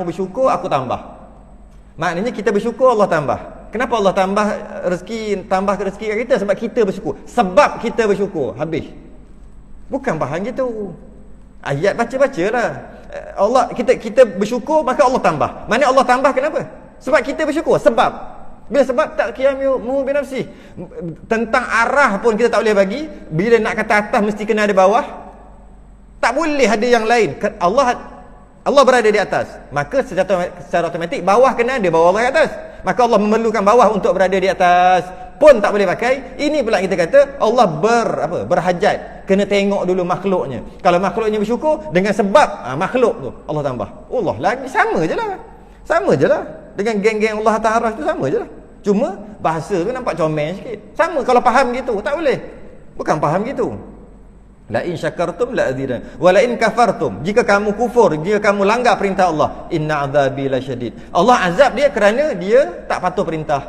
bersyukur, aku tambah. Maknanya kita bersyukur, Allah tambah. Kenapa Allah tambah rezeki kat kita? Sebab kita bersyukur. Sebab kita bersyukur, habis. Bukan faham gitu. Ayat baca-bacalah. Allah, kita bersyukur, maka Allah tambah. Mana Allah tambah kenapa? Sebab kita bersyukur. Sebab. Bila sebab tak qiyamu bi nafsi. Tentang arah pun kita tak boleh bagi. Bila nak kata atas mesti kena ada bawah. Tak boleh ada yang lain. Allah berada di atas. Maka secara automatik bawah kena ada bawah Allah atas. Maka Allah memerlukan bawah untuk berada di atas. Pun tak boleh pakai. Ini pula kita kata Allah berhajat. Kena tengok dulu makhluknya. Kalau makhluknya bersyukur dengan sebab makhluk tu Allah tambah. Allah lagi sama je lah. Dengan geng-geng Allah Ta'ala tu sama je lah. Cuma bahasa tu nampak comel sikit. Sama kalau faham gitu, tak boleh. Bukan faham gitu. La in syakartum la azidan wa la in kafartum, jika kamu kufur, jika kamu langgar perintah Allah, inna azabi lasyadid. Allah azab dia kerana dia tak patuh perintah.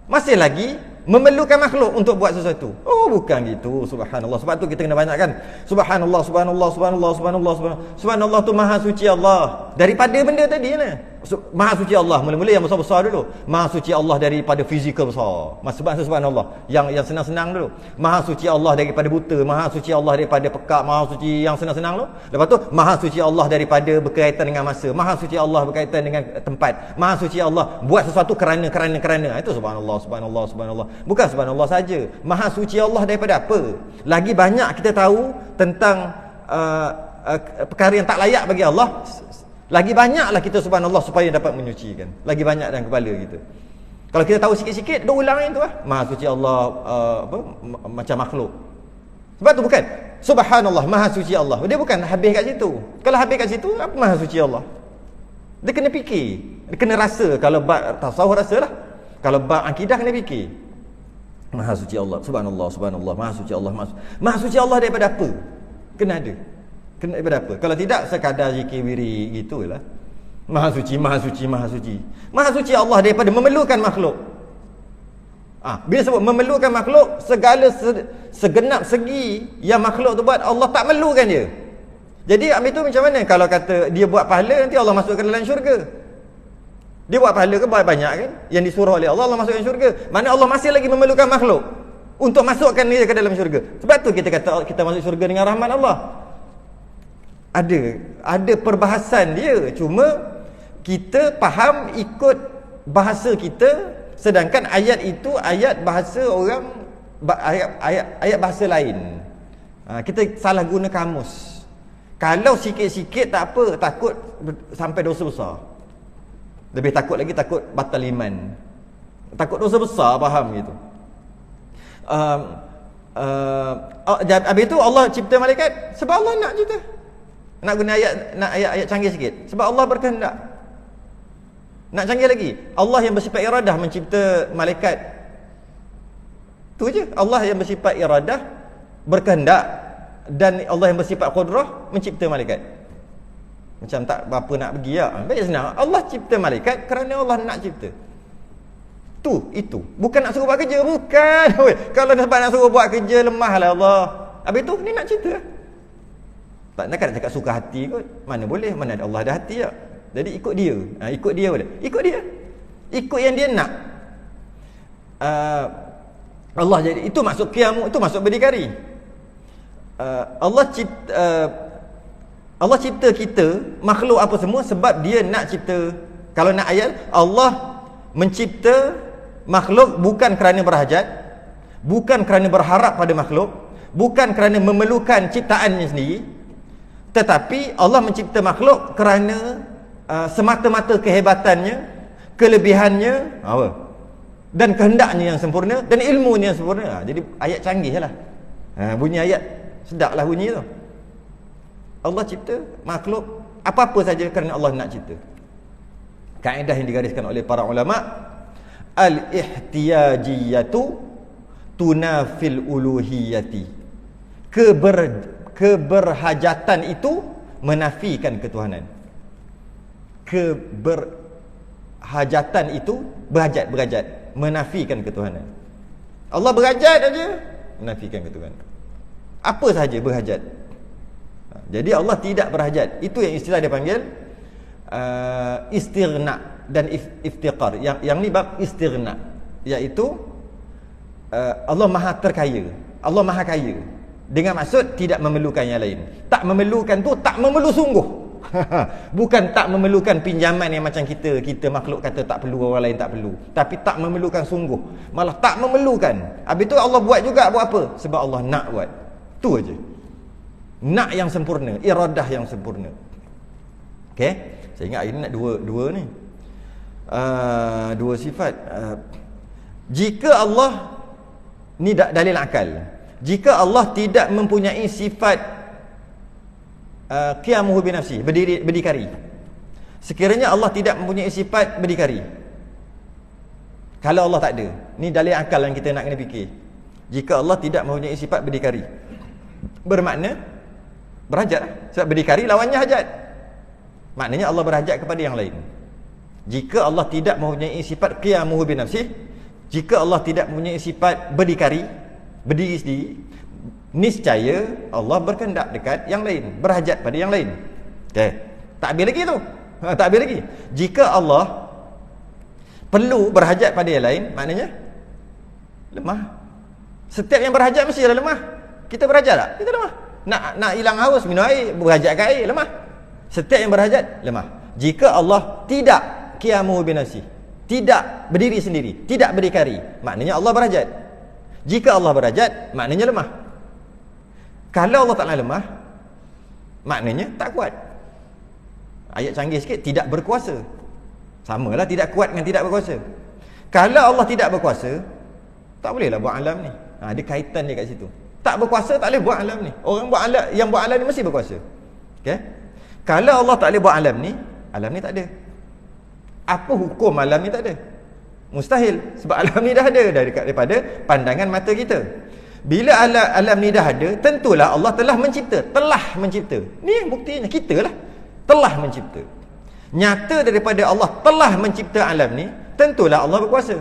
Masih lagi memerlukan makhluk untuk buat sesuatu. Oh, bukan gitu. Subhanallah. Sebab tu kita kena banyakkan subhanallah, subhanallah, subhanallah, subhanallah, subhanallah. Subhanallah tu maha suci Allah daripada benda tadi ni. Maha suci Allah mula-mula yang besar-besar dulu. Maha suci Allah daripada fizikal besar. Subhanallah. Yang senang-senang dulu. Maha suci Allah daripada buta, maha suci Allah daripada pekak, maha suci yang senang-senang dulu. Lepas tu maha suci Allah daripada berkaitan dengan masa, maha suci Allah berkaitan dengan tempat, maha suci Allah buat sesuatu kerana. Itu subhanallah. Bukan subhanallah saja. Maha suci Allah daripada apa? Lagi banyak kita tahu tentang perkara yang tak layak bagi Allah, lagi banyaklah kita subhanallah supaya dapat menyucikan. Lagi banyak dalam kepala kita. Kalau kita tahu sikit-sikit, dah ulang itu lah. Maha suci Allah macam makhluk. Sebab tu bukan subhanallah, maha suci Allah. Dia bukan habis kat situ. Kalau habis kat situ, apa maha suci Allah? Dia kena fikir, dia kena rasa. Kalau bab tasawuf rasalah. Kalau bab akidah kena fikir. Maha suci Allah, subhanallah, maha suci Allah, maha suci Allah daripada apa? Kena ada. Kena daripada apa? Kalau tidak sekadar zikir wiri gitulah. Maha suci. Maha suci Allah daripada memerlukan makhluk. Bila sebut memerlukan makhluk, segala segenap segi yang makhluk tu buat, Allah tak memerlukan dia. Jadi ambil tu macam mana? Kalau kata dia buat pahala, nanti Allah masukkan dalam syurga. Dia buat pahala ke banyak kan? Yang disuruh oleh Allah masukkan syurga. Mana Allah masih lagi memerlukan makhluk untuk masukkan dia ke dalam syurga. Sebab tu kita kata kita masuk syurga dengan rahmat Allah. Ada perbahasan dia. Cuma kita faham ikut bahasa kita, sedangkan ayat itu ayat bahasa orang, ayat bahasa lain. Kita salah guna kamus. Kalau sikit-sikit tak apa, takut sampai dosa besar. Lebih takut lagi, takut batal iman. Takut dosa besar, faham gitu. Habis itu Allah cipta malaikat sebab Allah nak cipta. Nak guna ayat canggih sikit. Sebab Allah berkehendak. Nak canggih lagi, Allah yang bersifat iradah mencipta malaikat. Tu je. Allah yang bersifat iradah, berkehendak, dan Allah yang bersifat qudrah mencipta malaikat. Macam tak berapa nak pergi lah. Baik senang. Allah cipta malaikat kerana Allah nak cipta. Itu. Bukan nak suruh buat kerja, bukan. Kalau sebab nak suruh buat kerja, lemahlah Allah. Habis tu ni nak cerita. Tak nak cakap suka hati kot. Mana boleh, mana ada Allah ada hati tak. Jadi ikut dia. Ikut dia boleh. Ikut dia. Ikut yang dia nak. Allah jadi itu maksud qiyam, itu maksud berdikari. Allah cipta kita makhluk apa semua sebab dia nak cipta. Kalau nak ayat, Allah mencipta makhluk bukan kerana berhajat, bukan kerana berharap pada makhluk, bukan kerana memerlukan ciptaannya sendiri, tetapi Allah mencipta makhluk kerana semata-mata kehebatannya, kelebihannya, dan kehendaknya yang sempurna, dan ilmunya yang sempurna. Jadi ayat canggih lah. Bunyi ayat sedaplah bunyi tu. Allah cipta makhluk apa-apa saja kerana Allah nak cipta. Kaedah yang digariskan oleh para ulama, al-ihtiyajiyatu tunafil uluhiyati. Keberhajatan itu menafikan ketuhanan. Keberhajatan itu berhajat, menafikan ketuhanan. Allah berhajat aja, menafikan ketuhanan. Apa sahaja berhajat. Jadi Allah tidak berhajat. Itu yang istilah dia panggil istighna dan iftiqar. Yang ni bab istighna, iaitu Allah maha terkaya, Allah maha kaya, dengan maksud tidak memerlukan yang lain. Tak memerlukan tu tak memerlu sungguh. Bukan tak memerlukan pinjaman yang macam kita makhluk kata tak perlu, orang lain tak perlu. Tapi tak memerlukan sungguh, malah tak memerlukan. Habis tu Allah buat juga, buat apa? Sebab Allah nak buat. Tu aja. Nak yang sempurna, iradah yang sempurna. Okey, saya ingat hari ni nak dua ni. Dua sifat. Jika Allah ni dalil akal. Jika Allah tidak mempunyai sifat qiyamuhu binafsi, berdikari. Sekiranya Allah tidak mempunyai sifat berdikari, kalau Allah tak ada, ni dalil akal yang kita nak kena fikir. Jika Allah tidak mempunyai sifat berdikari, bermakna berhajat lah. Sebab berdikari lawannya hajat. Maknanya Allah berhajat kepada yang lain. Jika Allah tidak mempunyai sifat qiyamuhu binafsi, jika Allah tidak mempunyai sifat berdikari, berdiri sendiri, niscaya Allah berkehendak dekat yang lain, berhajat pada yang lain. Okey, takbir lagi tu. Takbir lagi. Jika Allah perlu berhajat pada yang lain, maknanya lemah. Setiap yang berhajat mesti lemah. Kita berhajat tak? Kita lemah. Nak hilang haus, minum air, berhajat ke air, lemah. Setiap yang berhajat lemah. Jika Allah tidak qiyamuhu binafsi, tidak berdiri sendiri, tidak berdikari, maknanya Allah berhajat. Jika Allah berhajat, maknanya lemah. Kalau Allah Ta'ala lemah, maknanya tak kuat. Ayat canggih sikit, tidak berkuasa. Samalah tidak kuat dengan tidak berkuasa. Kalau Allah tidak berkuasa, tak bolehlah buat alam ni. Ada kaitan dia kat situ. Tak berkuasa tak boleh buat alam ni. Orang buat alam, yang buat alam ni mesti berkuasa. Okey? Kalau Allah tak boleh buat alam ni tak ada. Apa hukum alam ni tak ada? Mustahil. Sebab alam ni dah ada daripada pandangan mata kita. Bila alam ni dah ada, tentulah Allah telah mencipta. Ni buktinya, kita lah telah mencipta. Nyata daripada Allah telah mencipta alam ni, tentulah Allah berkuasa.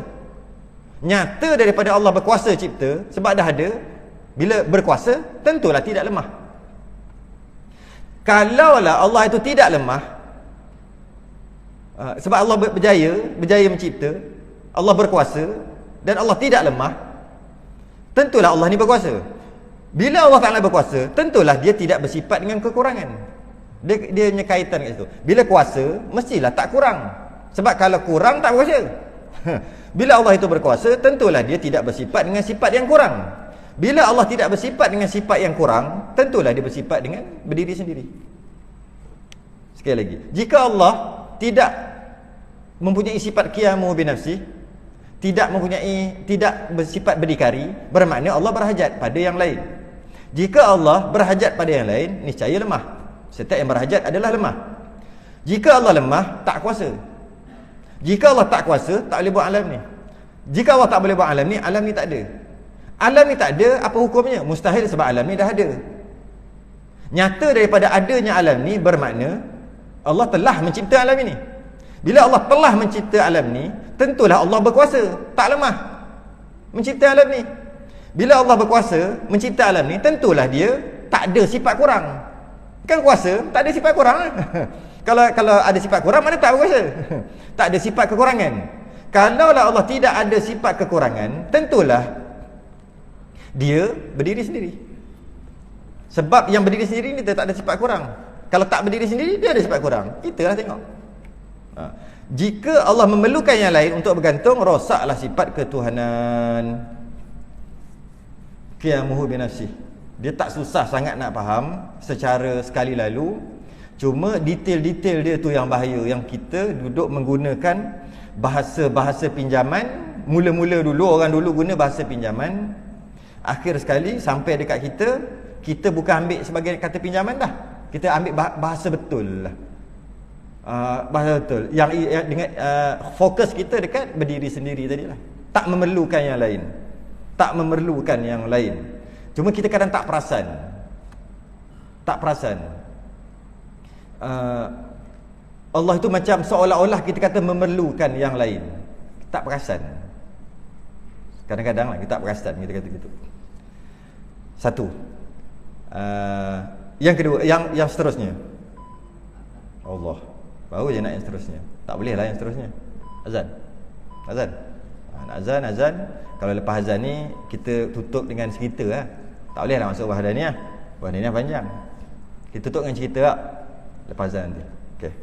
Nyata daripada Allah berkuasa cipta, sebab dah ada. Bila berkuasa, tentulah tidak lemah. Kalaulah Allah itu tidak lemah, sebab Allah berjaya mencipta, Allah berkuasa, dan Allah tidak lemah, tentulah Allah ni berkuasa. Bila Allah Ta'ala berkuasa, tentulah dia tidak bersifat dengan kekurangan. Dia punya kaitan kat situ. Bila kuasa, mestilah tak kurang. Sebab kalau kurang, tak berkuasa. Bila Allah itu berkuasa, tentulah dia tidak bersifat dengan sifat yang kurang. Bila Allah tidak bersifat dengan sifat yang kurang, tentulah dia bersifat dengan berdiri sendiri. Sekali lagi, jika Allah tidak mempunyai sifat qiyamuhu binafsi, tidak bersifat berdikari, bermakna Allah berhajat pada yang lain. Jika Allah berhajat pada yang lain, niscaya lemah. Setiap yang berhajat adalah lemah. Jika Allah lemah, tak kuasa. Jika Allah tak kuasa, tak boleh buat alam ni. Jika Allah tak boleh buat alam ni tak ada. Alam ni tak ada, apa hukumnya? Mustahil, sebab alam ni dah ada. Nyata daripada adanya alam ni bermakna Allah telah mencipta alam ini. Bila Allah telah mencipta alam ni, tentulah Allah berkuasa, tak lemah mencipta alam ni. Bila Allah berkuasa mencipta alam ni, tentulah dia tak ada sifat kurang. Kan kuasa, tak ada sifat kurang. Kalau ada sifat kurang, mana tak berkuasa? Tak ada sifat kekurangan. Kalaulah Allah tidak ada sifat kekurangan, tentulah dia berdiri sendiri. Sebab yang berdiri sendiri ni dia tak ada sifat kurang. Kalau tak berdiri sendiri, dia ada sifat kurang. Kita lah tengok. Jika Allah memerlukan yang lain untuk bergantung, rosaklah sifat ketuhanan. Qiyamuhu binafsih. Dia tak susah sangat nak faham secara sekali lalu. Cuma detail-detail dia tu yang bahaya, yang kita duduk menggunakan bahasa-bahasa pinjaman. Mula-mula dulu, orang dulu guna bahasa pinjaman. Akhir sekali sampai dekat kita, kita bukan ambil sebagai kata pinjaman dah. Kita ambil bahasa betul lah. Bahasa betul. Yang dengan fokus kita dekat berdiri sendiri tadilah. Tak memerlukan yang lain. Tak memerlukan yang lain. Cuma kita kadang tak perasan. Tak perasan. Allah itu macam seolah-olah kita kata memerlukan yang lain. Tak perasan. Kadang-kadang lah kita tak perasan kita kata gitu. Satu. Yang kedua, yang seterusnya. Allah. Baru je nak yang seterusnya. Tak boleh lah yang seterusnya. Azan. Nak azan. Kalau lepas azan ni kita tutup dengan cerita lah. Tak boleh nak masuk wahdaniyah. Wahdaniyah panjang. Kita tutup dengan cerita lah. Lepas azan nanti. Okey.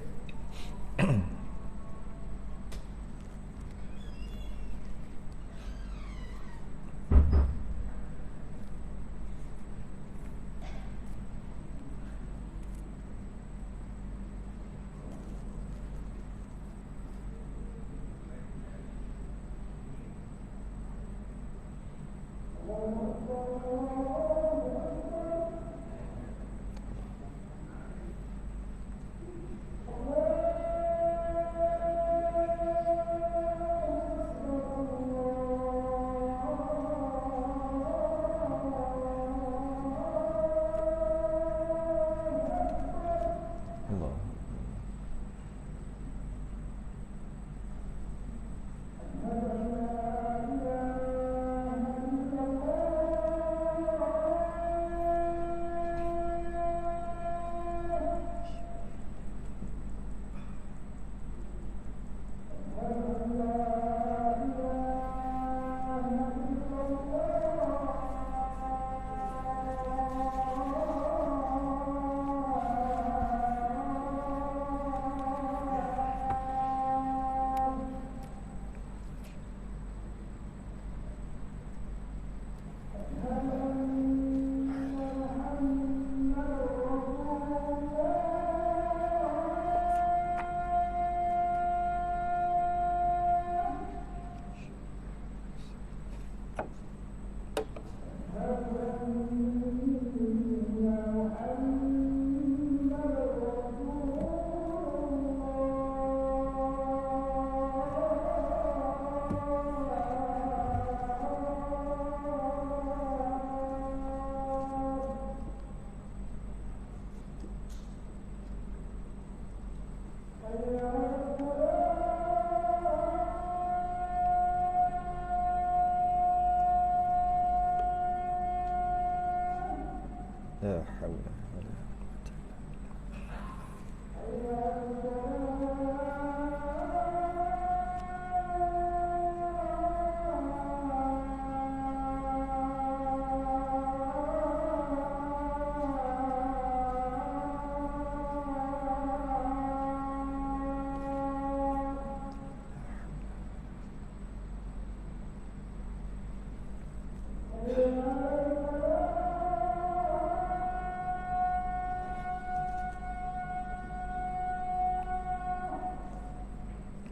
La haula wala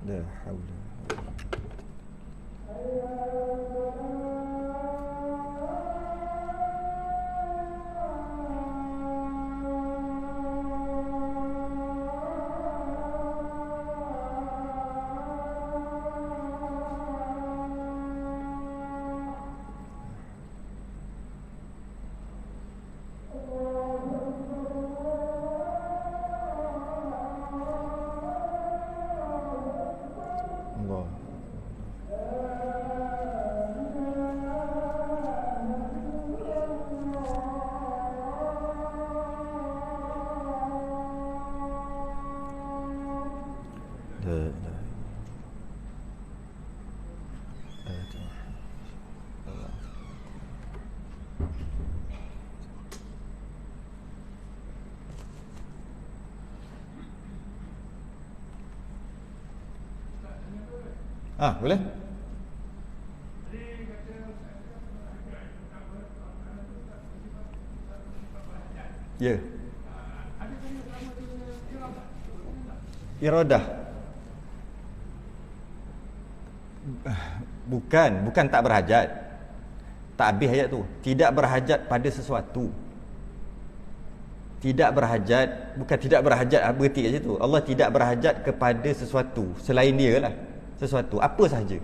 la haula. Allah. Boleh? Ya. Iradah. Bukan tak berhajat. Tak habis ayat tu. Tidak berhajat pada sesuatu. Tidak berhajat, bukan tidak berhajat berhenti kat situ. Allah tidak berhajat kepada sesuatu selain dia lah. Sesuatu, apa sahaja.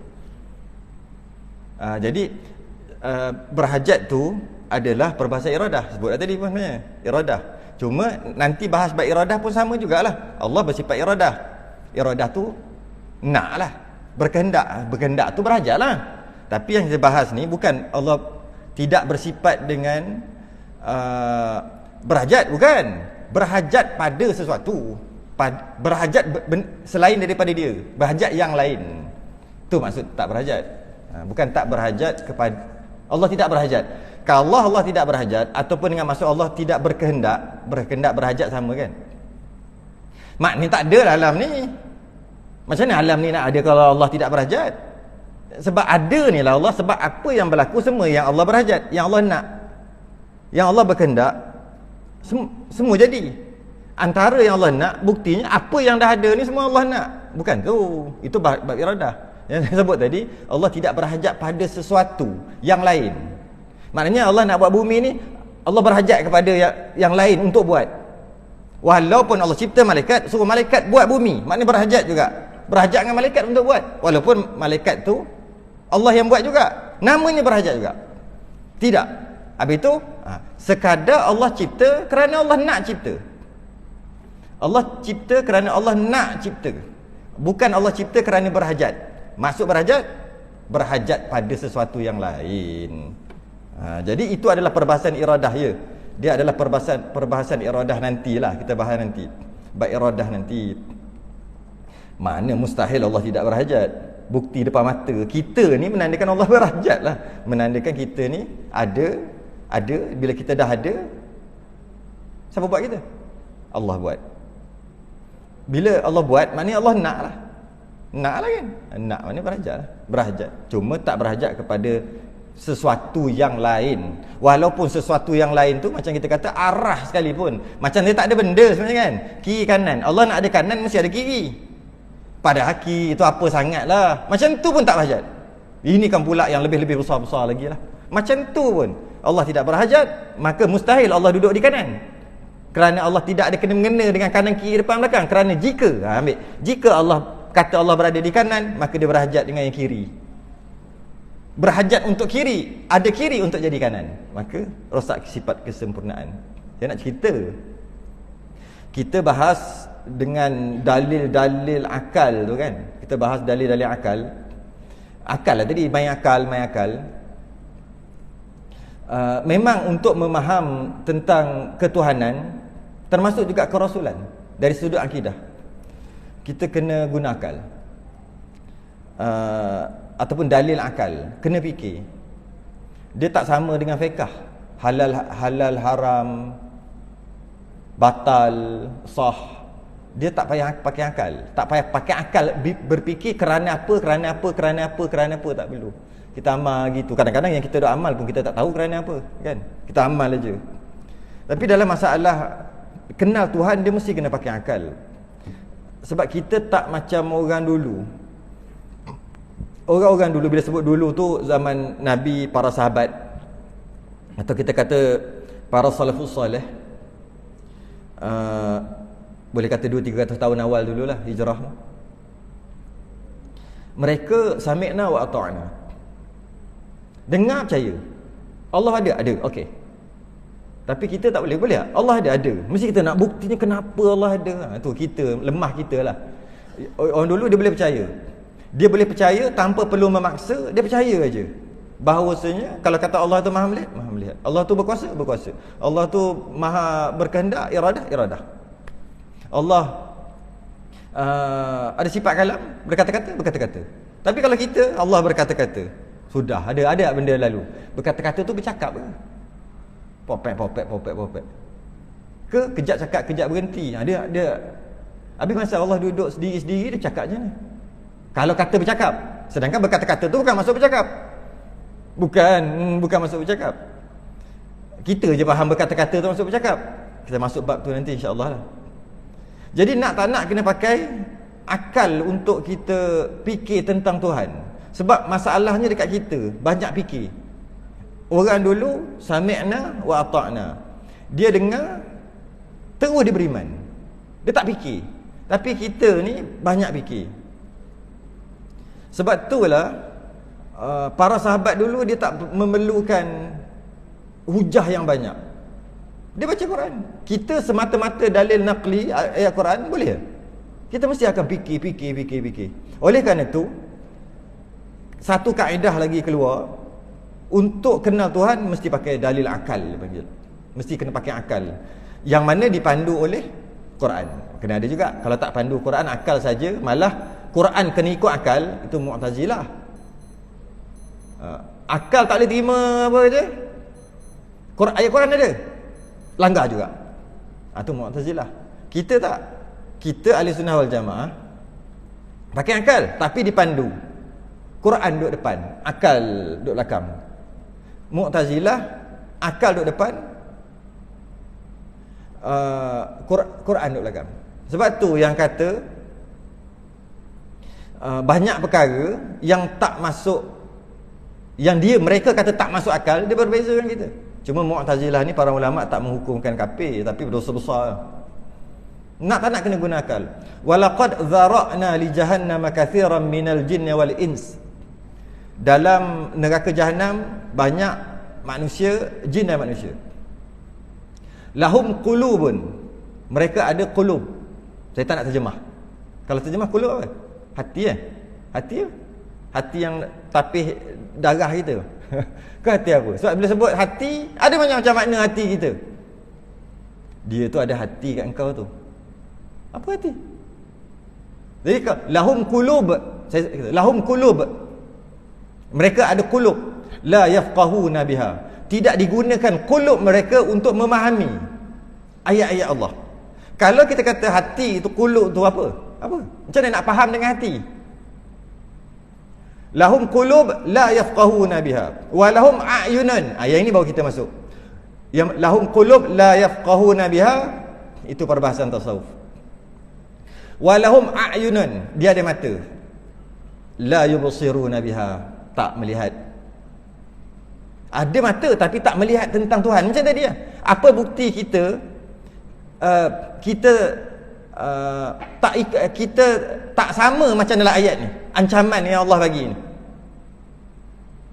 Jadi berhajat tu adalah perbahasan iradah. Sebut dah tadi pun sebenarnya iradah. Cuma nanti bahas bab iradah pun sama jugalah. Allah bersifat iradah. Iradah tu nak lah, berkehendak. Berkehendak tu berhajat lah. Tapi yang kita bahas ni bukan Allah tidak bersifat dengan berhajat, bukan. Berhajat pada sesuatu. Berhajat selain daripada dia. Berhajat yang lain. Tu maksud tak berhajat. Bukan tak berhajat kepada Allah, tidak berhajat. Kalau Allah tidak berhajat, ataupun dengan maksud Allah tidak berkehendak, berhajat sama kan? Maknanya tak ada lah alam ni. Macam mana alam ni nak ada kalau Allah tidak berhajat? Sebab ada ni lah Allah. Sebab apa yang berlaku semua yang Allah berhajat, yang Allah nak, yang Allah berkehendak, semua jadi. Antara yang Allah nak, buktinya apa yang dah ada ni semua Allah nak. Bukan tu. Itu bab iradah. Yang saya sebut tadi, Allah tidak berhajat pada sesuatu yang lain. Maknanya Allah nak buat bumi ni, Allah berhajat kepada yang lain untuk buat. Walaupun Allah cipta malaikat, suruh malaikat buat bumi, maknanya berhajat juga. Berhajat dengan malaikat untuk buat. Walaupun malaikat tu Allah yang buat juga, namanya berhajat juga. Tidak. Habis itu sekadar Allah cipta kerana Allah nak cipta. Allah cipta kerana Allah nak cipta. Bukan Allah cipta kerana berhajat. Maksud berhajat, berhajat pada sesuatu yang lain. Jadi itu adalah perbahasan iradah ya. Dia adalah perbahasan iradah nantilah, kita bahas nanti. Bab iradah nanti. Mana mustahil Allah tidak berhajat. Bukti depan mata kita ni menandakan Allah berhajat lah. Menandakan kita ni ada. Bila kita dah ada, siapa buat kita? Allah buat. Bila Allah buat, maknanya Allah nak lah. Nak lah kan? Nak maknanya berhajat lah. Berhajat. Cuma tak berhajat kepada sesuatu yang lain. Walaupun sesuatu yang lain tu macam kita kata arah sekalipun, macam dia tak ada benda sebenarnya kan, kiri kanan. Allah nak ada kanan, mesti ada kiri. Padahal kiri itu apa sangat lah. Macam tu pun tak berhajat. Ini kan pula yang lebih-lebih besar-besar lagi lah. Macam tu pun Allah tidak berhajat, maka mustahil Allah duduk di kanan. Kerana Allah tidak ada kena-mengena dengan kanan kiri depan belakang. Kerana jika Allah kata Allah berada di kanan, maka dia berhajat dengan yang kiri. Berhajat untuk kiri, ada kiri untuk jadi kanan, maka rosak sifat kesempurnaan. Saya nak cerita, kita bahas dengan dalil-dalil akal tu kan. Kita bahas dalil-dalil akal. Akal lah tadi, main akal. Memang untuk memaham tentang ketuhanan, termasuk juga kerasulan, dari sudut akidah, kita kena guna akal. Ataupun dalil akal, kena fikir. Dia tak sama dengan fiqh. Halal haram, batal, sah. Dia tak payah pakai akal. Tak payah pakai akal berfikir kerana apa, tak perlu. Kita amal gitu. Kadang-kadang yang kita dah amal pun kita tak tahu kerana apa, kan? Kita amal aja. Tapi dalam masalah kenal Tuhan, dia mesti kena pakai akal. Sebab kita tak macam orang dulu. Orang-orang dulu, bila sebut dulu tu zaman Nabi, para sahabat, atau kita kata para salafus salih, boleh kata 200-300 tahun awal dululah hijrah. Mereka sami'na wa ata'na, dengar percaya Allah ada, okey. Tapi kita tak boleh tak? Allah ada. Mesti kita nak buktinya kenapa Allah ada. Tu kita, lemah kita lah. Orang dulu dia boleh percaya. Dia boleh percaya tanpa perlu memaksa, dia percaya aja. Bahawasanya kalau kata Allah tu maha melihat. Allah tu berkuasa. Allah tu maha berkehendak, iradah. Allah ada sifat kalam, berkata-kata. Tapi kalau kita, Allah berkata-kata, sudah ada benda lalu. Berkata-kata tu bercakap ke? Popek. Ke kejap cakap, kejap berhenti. Dia habis masa Allah duduk sendiri-sendiri, dia cakap je ni. Kalau kata bercakap, sedangkan berkata-kata tu bukan masuk bercakap. Bukan masuk bercakap. Kita je faham berkata-kata tu masuk bercakap. Kita masuk bab tu nanti insya-Allah lah. Jadi nak tak nak kena pakai akal untuk kita fikir tentang Tuhan. Sebab masalahnya dekat kita, banyak fikir. Orang dulu sami'na wa ata'na. Dia dengar, terus dia beriman. Dia tak fikir. Tapi kita ni banyak fikir. Sebab itulah para sahabat dulu dia tak memerlukan hujah yang banyak. Dia baca Quran. Kita semata-mata dalil naqli ayat Quran boleh? Kita mesti akan fikir. Oleh kerana itu, satu kaedah lagi keluar, untuk kenal Tuhan mesti pakai dalil akal dia panggil. Mesti kena pakai akal. Yang mana dipandu oleh Quran. Kena ada juga. Kalau tak pandu Quran, akal saja, malah Quran kena ikut akal, itu Mu'tazilah. Akal tak boleh terima apa je. Ayat Quran ada, langgar juga. Itu Mu'tazilah. Kita tak. Kita ahli sunnah wal jamaah pakai akal, tapi dipandu. Quran duduk depan, akal duduk belakang. Mu'tazilah, akal duduk depan, Quran duduk belakang. Sebab tu yang kata banyak perkara yang tak masuk, yang mereka kata tak masuk akal, dia berbeza dengan kita. Cuma Mu'tazilah ni para ulama tak menghukumkan kafir, tapi berdosa besar. Nak tak nak kena guna akal. Walaqad dzara'na li jahannam katsiran minal jinni wal ins. Dalam neraka jahanam banyak manusia, jin dan manusia. Lahum qulubun. Mereka ada qulub. Saya tak nak terjemah. Kalau terjemah qulub apa? Hati Hati yang tapih darah kita. Ke hati apa? Sebab bila sebut hati, ada macam makna hati kita. Dia tu ada hati kat engkau tu. Apa hati? Jadi lahum qulub, lahum qulub. Mereka ada qulub, la yafqahuna biha. Tidak digunakan qulub mereka untuk memahami ayat-ayat Allah. Kalau kita kata hati itu qulub tu apa? Macam mana nak faham dengan hati? Lahum qulub la yafqahuna biha wa lahum a'yunan. Ayat ini baru kita masuk. Yang lahum qulub la yafqahuna biha itu perbahasan tasawuf. Walahum a'yunun, dia ada mata, la yubsiruna biha, tak melihat. Ada mata tapi tak melihat tentang Tuhan. Macam tadi ya. Apa bukti kita kita tak sama macam dalam ayat ni, ancaman yang Allah bagi ni.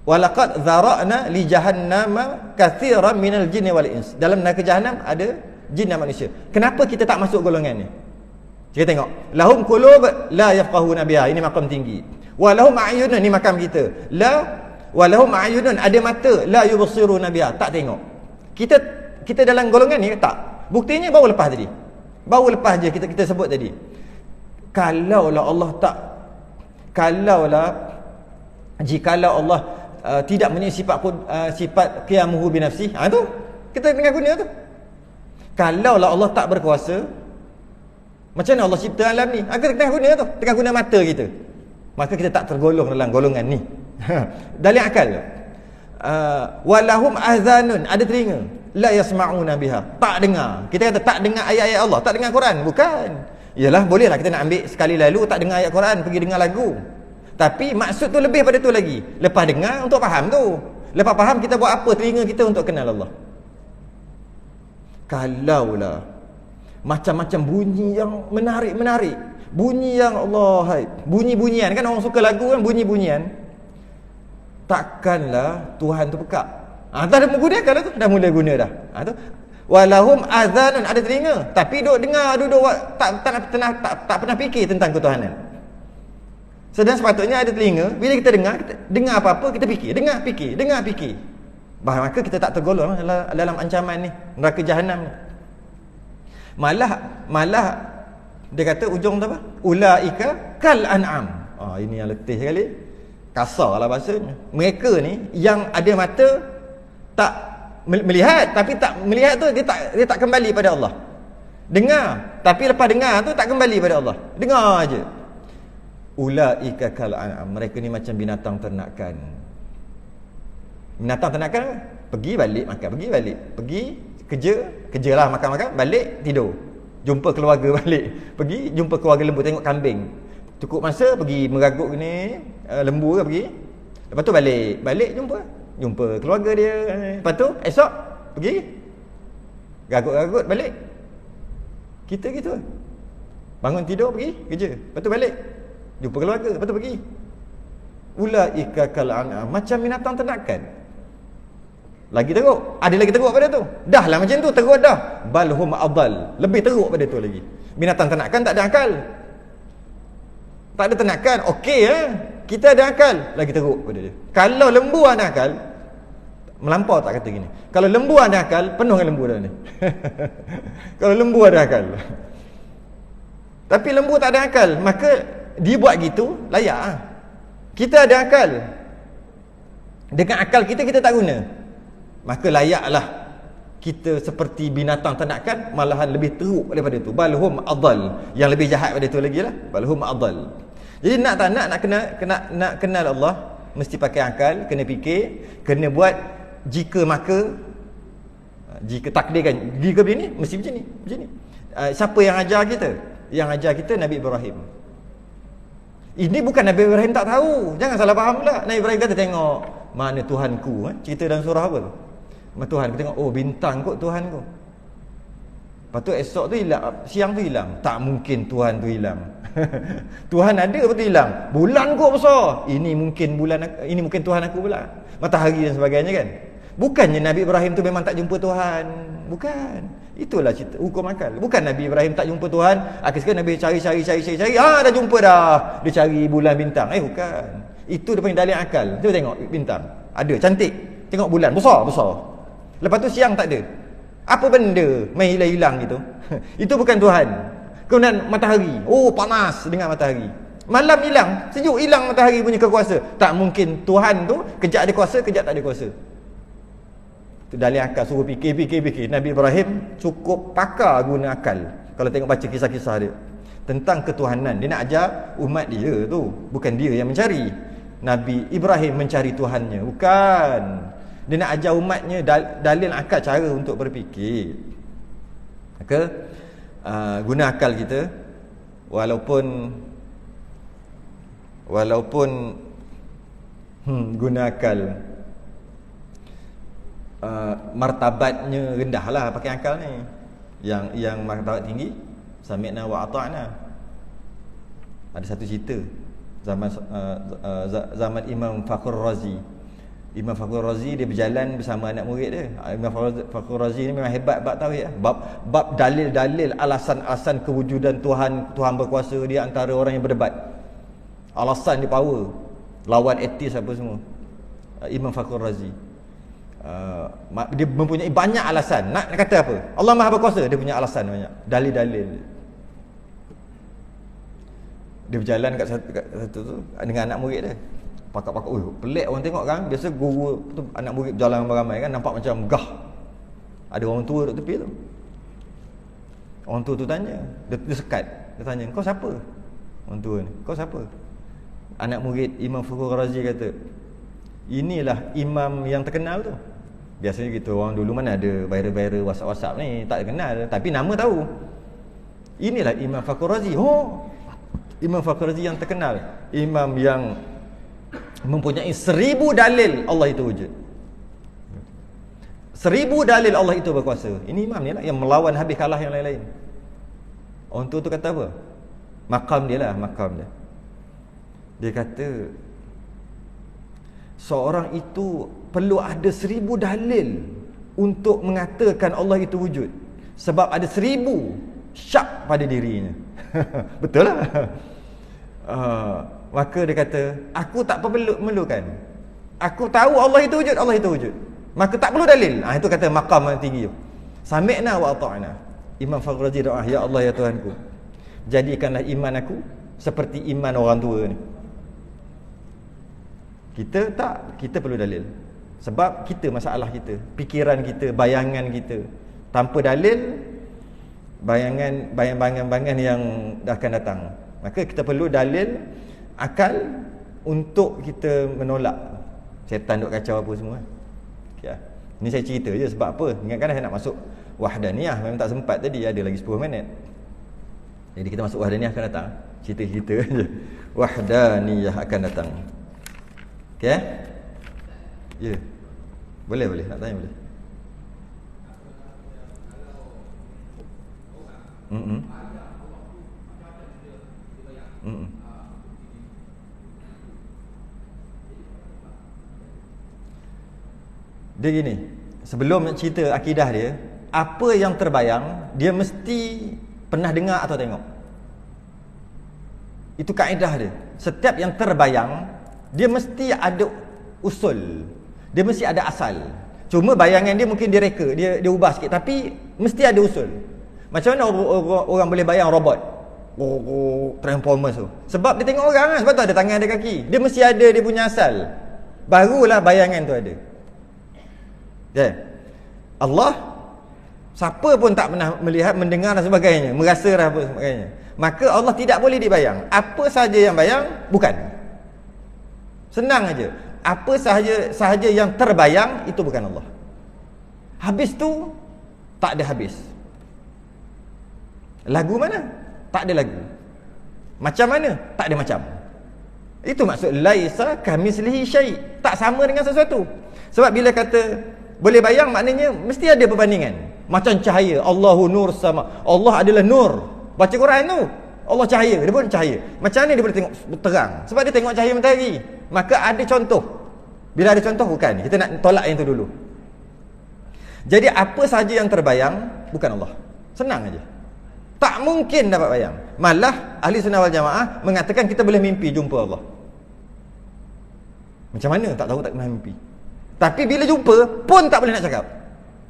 Walaqad dzara'na li jahannama katsiran minal jinni wal ins. Dalam neraka jahanam ada jin dan manusia. Kenapa kita tak masuk golongan ni? Kita tengok, lahum qulub la yafqahuna biha, ini makam tinggi. Wa lahum a'yunun, ni makam kita. Wa lahum a'yunun, ada mata, la yubsiruna biha, tak tengok. Kita dalam golongan ni tak. Buktinya baru lepas tadi. Baru lepas je kita sebut tadi. Jikalau Allah tidak mempunyai sifat qiyamuhu bi nafsi, tu kita tengah guna tu. Kalaulah Allah tak berkuasa, macam mana Allah cipta alam ni? Kita tengah guna tu, tengah guna mata kita. Maka kita tak tergolong dalam golongan ni. Dalil akal. Walahum azanun, ada telinga, la yasma'una biha, tak dengar. Kita kata tak dengar ayat-ayat Allah, tak dengar Quran, bukan. Yalah, bolehlah kita nak ambil sekali lalu tak dengar ayat Quran, pergi dengar lagu. Tapi maksud tu lebih pada tu lagi. Lepas dengar untuk faham tu. Lepas faham kita buat apa telinga kita untuk kenal Allah. Kalaulah macam-macam bunyi yang menarik, bunyi yang Allah, bunyi-bunyian kan, orang suka lagu kan, bunyi-bunyian. Takkanlah Tuhan tu pekak. Tak ada menggunakan dah tu, dah mula guna dah. Tu walahum azanun, ada telinga tapi duduk tak pernah fikir tentang ketuhanan. Sedang sepatutnya ada telinga, bila kita dengar apa-apa kita fikir, dengar fikir. Maka kita tak tergolong dalam ancaman ni, neraka jahanam ni. Malah Dia kata ujung tu apa? Ulaika kal an'am. Ini yang letih sekali. Kasarlah bahasanya. Mereka ni yang ada mata tak melihat, tapi tak melihat tu dia tak kembali pada Allah. Dengar, tapi lepas dengar tu tak kembali pada Allah. Dengar aja. Ulaika kal an'am. Mereka ni macam binatang ternakan. Binatang ternakan pergi balik makan, pergi balik, pergi kerjalah makan-makan, balik tidur. Jumpa keluarga balik, pergi jumpa keluarga lembu, tengok kambing. Cukup masa pergi meraguk ni, lembu ke pergi. Lepas tu balik jumpa keluarga dia. Lepas tu esok pergi gagut-gagut balik. Kita gitu. Bangun tidur pergi kerja, lepas tu balik jumpa keluarga, lepas tu pergi. Ulaika kal an'am, macam binatang ternakan. Lagi teruk, ada lagi teruk pada tu. Dah lah macam tu, teruk dah. Balhum adall, lebih teruk pada tu lagi. Binatang ternakan tak ada akal. Tak ada ternakan, okey kita ada akal, lagi teruk pada dia. Kalau lembu ada akal, melampau tak kata gini. Kalau lembu ada akal, penuh dengan lembu dah ni. Kalau lembu ada akal. Tapi lembu tak ada akal, maka dia buat gitu, layak. Kita ada akal. Dengan akal kita tak guna. Maka layaklah kita seperti binatang ternakan, malahan lebih teruk daripada itu. Balhum adall, yang lebih jahat pada itu lagi lah. Balhum adall. Jadi nak kenal Allah, mesti pakai akal, kena fikir, kena buat jika takdirkan, jika begini mesti macam ni. Siapa yang ajar kita? Yang ajar kita Nabi Ibrahim. Ini bukan Nabi Ibrahim tak tahu, jangan salah faham pula. Nabi Ibrahim kata tengok mana Tuhanku, cerita dalam surah apa tu? Tuhan, kita tengok, oh bintang kot Tuhan ku. Lepas tu esok tu hilang, siang tu hilang. Tak mungkin Tuhan tu hilang. Tuhan ada apa tu hilang? Bulan kot besar. Ini mungkin Tuhan aku pula. Matahari dan sebagainya kan. Bukannya Nabi Ibrahim tu memang tak jumpa Tuhan. Bukan. Itulah cerita hukum akal. Bukan Nabi Ibrahim tak jumpa Tuhan, akhirnya Nabi cari. Dah jumpa dah. Dia cari bulan bintang. Bukan. Itu dia punya dalil akal. Kita tengok bintang. Ada cantik. Tengok bulan besar. Lepas tu siang tak ada. Apa benda main hilang-hilang gitu? Itu bukan Tuhan. Kemudian matahari, panas dengan matahari. Malam hilang, sejuk, hilang matahari punya kekuasa. Tak mungkin Tuhan tu kejap ada kuasa, kejap tak ada kuasa. Itu dalil akal. Suruh fikir. Nabi Ibrahim cukup pakar guna akal. Kalau tengok baca kisah-kisah dia tentang ketuhanan, dia nak ajar umat dia tu. Bukan dia yang mencari. Nabi Ibrahim mencari Tuhannya, bukan. Dia nak ajar umatnya dalil akal, cara untuk berfikir. Maka guna akal kita, walaupun guna akal martabatnya rendah lah pakai akal ni. Yang martabat tinggi sami'na wa ata'na. Ada satu cerita zaman Imam Fakhr Razi. Imam Fakhr Razi dia berjalan bersama anak murid dia. Imam Fakhr Razi ni memang hebat bab tauhid. Bab dalil-dalil, alasan-alasan kewujudan Tuhan berkuasa, dia antara orang yang berdebat. Alasan dia power. Lawan etis apa semua. Imam Fakhr Razi. Dia mempunyai banyak alasan. Nak kata apa? Allah Maha Berkuasa, dia punya alasan banyak. Dalil-dalil. Dia berjalan kat satu tu dengan anak murid dia. Pakak-pakak, pelik orang tengok kan. Biasa guru tu, anak murid berjalan ramai kan, nampak macam megah. Ada orang tua duduk tepi tu. Orang tua tu tanya, dia sekat. Dia tanya, kau siapa? Orang tua ni, kau siapa? Anak murid Imam Fakhr Razi kata, inilah imam yang terkenal tu. Biasanya gitu, orang dulu mana ada viral-viral WhatsApp ni, tak kenal, tapi nama tahu. Inilah Imam Fakhr Razi. Imam Fakhr Razi yang terkenal, imam yang mempunyai 1000 dalil Allah itu wujud. 1000 dalil Allah itu berkuasa. Ini imam ni lah yang melawan habis kalah yang lain-lain. Orang tu kata apa? Makam dia. Dia kata seorang itu perlu ada 1000 dalil untuk mengatakan Allah itu wujud. Sebab ada 1000 syak pada dirinya. Betul lah. Maka dia kata, aku tak perlukan. Aku tahu Allah itu wujud. Maka tak perlu dalil. Itu kata maqam yang tinggi. Sami'na wa ata'na. Imam Fakhr Razi doa, ya Allah ya Tuhanku, jadikanlah iman aku seperti iman orang tua ni. Kita perlu dalil. Sebab kita masalah kita, fikiran kita, bayangan kita. Tanpa dalil, bayangan yang akan datang. Maka kita perlu dalil akal untuk kita menolak syaitan duk kacau apa semua. Okay. Ni saya cerita je sebab apa? Ingatkan saya nak masuk wahdaniyah, memang tak sempat tadi, ada lagi 10 minit. Jadi kita masuk wahdaniyah akan datang. Cerita-cerita je. Wahdaniyah akan datang. Okey? Ya. Yeah. Boleh nak tanya boleh. Dia gini, sebelum cerita akidah dia, apa yang terbayang dia mesti pernah dengar atau tengok. Itu kaedah dia. Setiap yang terbayang dia mesti ada usul, dia mesti ada asal. Cuma bayangan dia mungkin direka, dia ubah sikit, tapi mesti ada usul. Macam mana orang boleh bayang robot, Transformers tu? Sebab dia tengok orang kan, sebab tu ada tangan, ada kaki. Dia mesti ada dia punya asal, barulah bayangan tu ada. Yeah. Allah, siapa pun tak pernah melihat, mendengar dan sebagainya, merasa dan sebagainya. Maka Allah tidak boleh dibayang. Apa sahaja yang bayang, bukan. Senang aja. Apa sahaja yang terbayang, itu bukan Allah. Habis tu tak ada habis. Lagu mana? Tak ada lagu. Macam mana? Tak ada macam. Itu maksud laisa kamitslihi syai'. Tak sama dengan sesuatu. Sebab bila kata boleh bayang, maknanya mesti ada perbandingan. Macam cahaya, Allahu nur sama. Allah adalah nur. Baca Quran tu, Allah cahaya, dia pun cahaya. Macam mana dia boleh tengok terang? Sebab dia tengok cahaya matahari. Maka ada contoh. Bila ada contoh, bukan. Kita nak tolak yang tu dulu. Jadi apa sahaja yang terbayang, bukan Allah. Senang aja. Tak mungkin dapat bayang. Malah ahli sunnah wal jamaah mengatakan kita boleh mimpi jumpa Allah. Macam mana? Tak tahu, tak pernah mimpi. Tapi bila jumpa pun tak boleh nak cakap.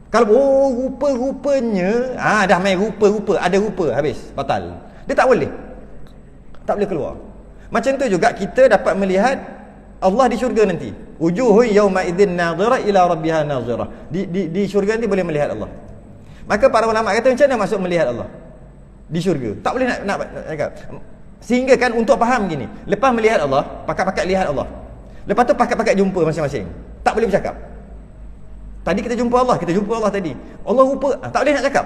Kalau rupa-rupanya, dah main rupa-rupa, ada rupa, habis, batal. Dia tak boleh. Tak boleh keluar. Macam tu juga kita dapat melihat Allah di syurga nanti. Wujuhun yawma idzin nadhirah ila rabbiha nadhirah. Di syurga nanti boleh melihat Allah. Maka para ulama kata, macam mana maksud melihat Allah di syurga? Tak boleh nak cakap. Sehingga kan untuk faham gini, lepas melihat Allah, pakat-pakat lihat Allah. Lepas tu pakat-pakat jumpa masing-masing. Tak boleh bercakap. Tadi kita jumpa Allah tadi. Allah rupa, tak boleh nak cakap.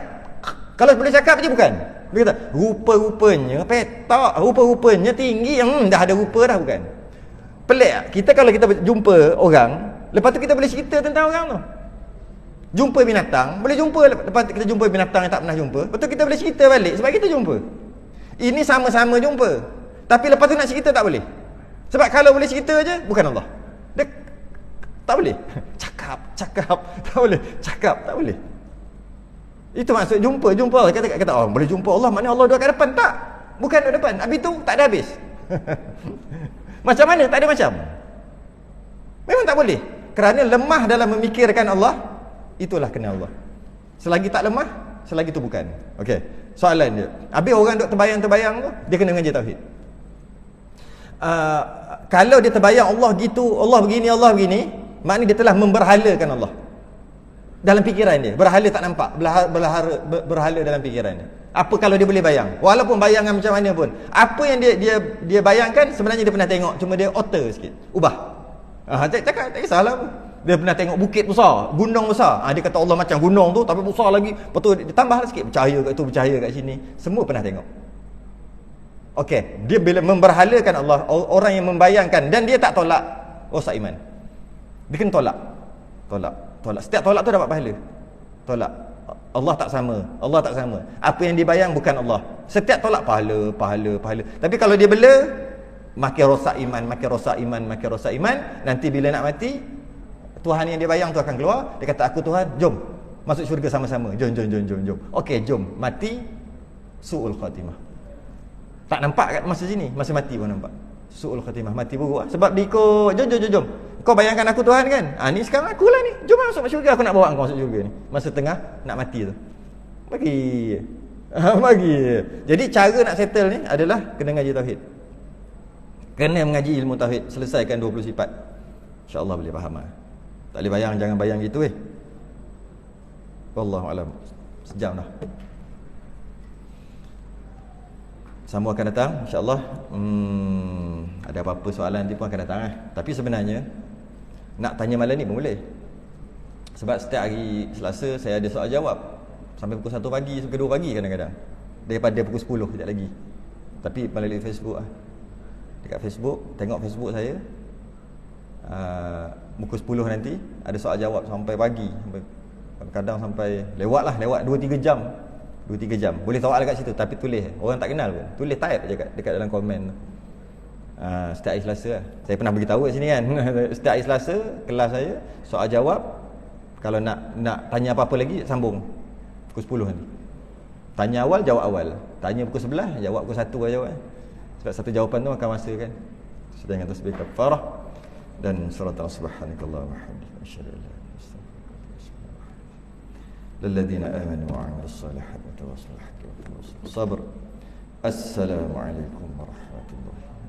Kalau boleh cakap je bukan. Dia kata, rupa-rupanya petak, rupa-rupanya tinggi, dah ada rupa dah, bukan. Pelik. Kita kalau kita jumpa orang, lepas tu kita boleh cerita tentang orang tu. Jumpa binatang, boleh jumpa, lepas kita jumpa binatang yang tak pernah jumpa, lepas tu kita boleh cerita balik sebab kita jumpa. Ini sama-sama jumpa. Tapi lepas tu nak cerita tak boleh. Sebab kalau boleh cerita je, bukan Allah. Dia tak boleh. Cakap, tak boleh. Cakap, tak boleh. Itu maksud jumpa Allah. Kata oh, boleh jumpa Allah, maknanya Allah duduk kat depan. Tak. Bukan duduk depan. Habis tu tak ada habis. Macam mana? Tak ada macam. Memang tak boleh. Kerana lemah dalam memikirkan Allah, itulah kena Allah. Selagi tak lemah, selagi tu bukan. Okey. Soalan dia. Habis orang duk terbayang-terbayang tu, dia kena mengaji tauhid. Kalau dia terbayang Allah gitu, Allah begini, maknanya dia telah memberhalakan Allah dalam fikiran dia. Berhala tak nampak, berhala dalam fikiran dia. Apa kalau dia boleh bayang? Walaupun bayangan macam mana pun, apa yang dia bayangkan sebenarnya dia pernah tengok, cuma dia alter sikit, ubah. Cakap tak kisahlah. Dia pernah tengok bukit besar, gunung besar. Dia kata Allah macam gunung tu tapi besar lagi. Lepas tu dia tambah sikit, bercahaya kat tu, bercahaya kat sini. Semua pernah tengok. Okey, dia bila memberhalakan Allah, orang yang membayangkan dan dia tak tolak rosak iman. Dia kena tolak. Setiap tolak tu dapat pahala. Tolak. Allah tak sama. Apa yang dibayang bukan Allah. Setiap tolak pahala. Tapi kalau dia bela, makin rosak iman. Nanti bila nak mati, Tuhan yang dia bayang tu akan keluar. Dia kata, aku Tuhan, jom masuk syurga sama-sama. Jom. Okey, jom. Mati su'ul khatimah. Tak nampak kat masa sini, masa mati pun nampak. Su'ul khatimah, mati buruk. Sebab dia ikut, jom. Kau bayangkan aku Tuhan kan? Ni sekarang akulah ni. Jom masuk syurga, aku nak bawa kau masuk syurga ni. Masa tengah nak mati tu. Bagi. Bagi. Jadi cara nak settle ni adalah kena ngaji tauhid. Kena mengaji ilmu tauhid, selesaikan 20 sifat. InsyaAllah boleh faham lah. Tak boleh bayang, jangan bayang gitu Wallahu alam. Sejam dah. Sambung akan datang insyaAllah. Ada apa-apa soalan nanti pun akan datang Tapi sebenarnya nak tanya malam ni pun boleh. Sebab setiap hari Selasa saya ada soal jawab sampai pukul 1 pagi, sampai 2 pagi kadang-kadang. Daripada pukul 10 sekejap lagi. Tapi melalui Facebook Dekat Facebook, tengok Facebook saya. Pukul 10 nanti ada soal jawab sampai pagi, sampai kadang sampai lewat 2-3 jam. 2-3 jam. Boleh soal kat situ tapi tulis. Orang tak kenal pun. Tulis type je dekat dalam komen. Setiap hari Selasa Saya pernah beritahu kat sini kan. Setiap hari Selasa kelas saya soal jawab. Kalau nak tanya apa-apa lagi sambung pukul 10 nanti. Tanya awal, jawab awal. Tanya pukul 11, jawab pukul 1 lah jawab. Sebab satu jawapan tu makan masa kan. Sedang dengan tasbih kafarah dan surat subhanakallah wa hamdika asyhadu an la ilaha illa anta lilladzina amanu wa 'amilus salihati wa tawassaw bil haqqi wa tawassaw bis sabr. Assalamualaikum warahmatullahi wabarakatuh.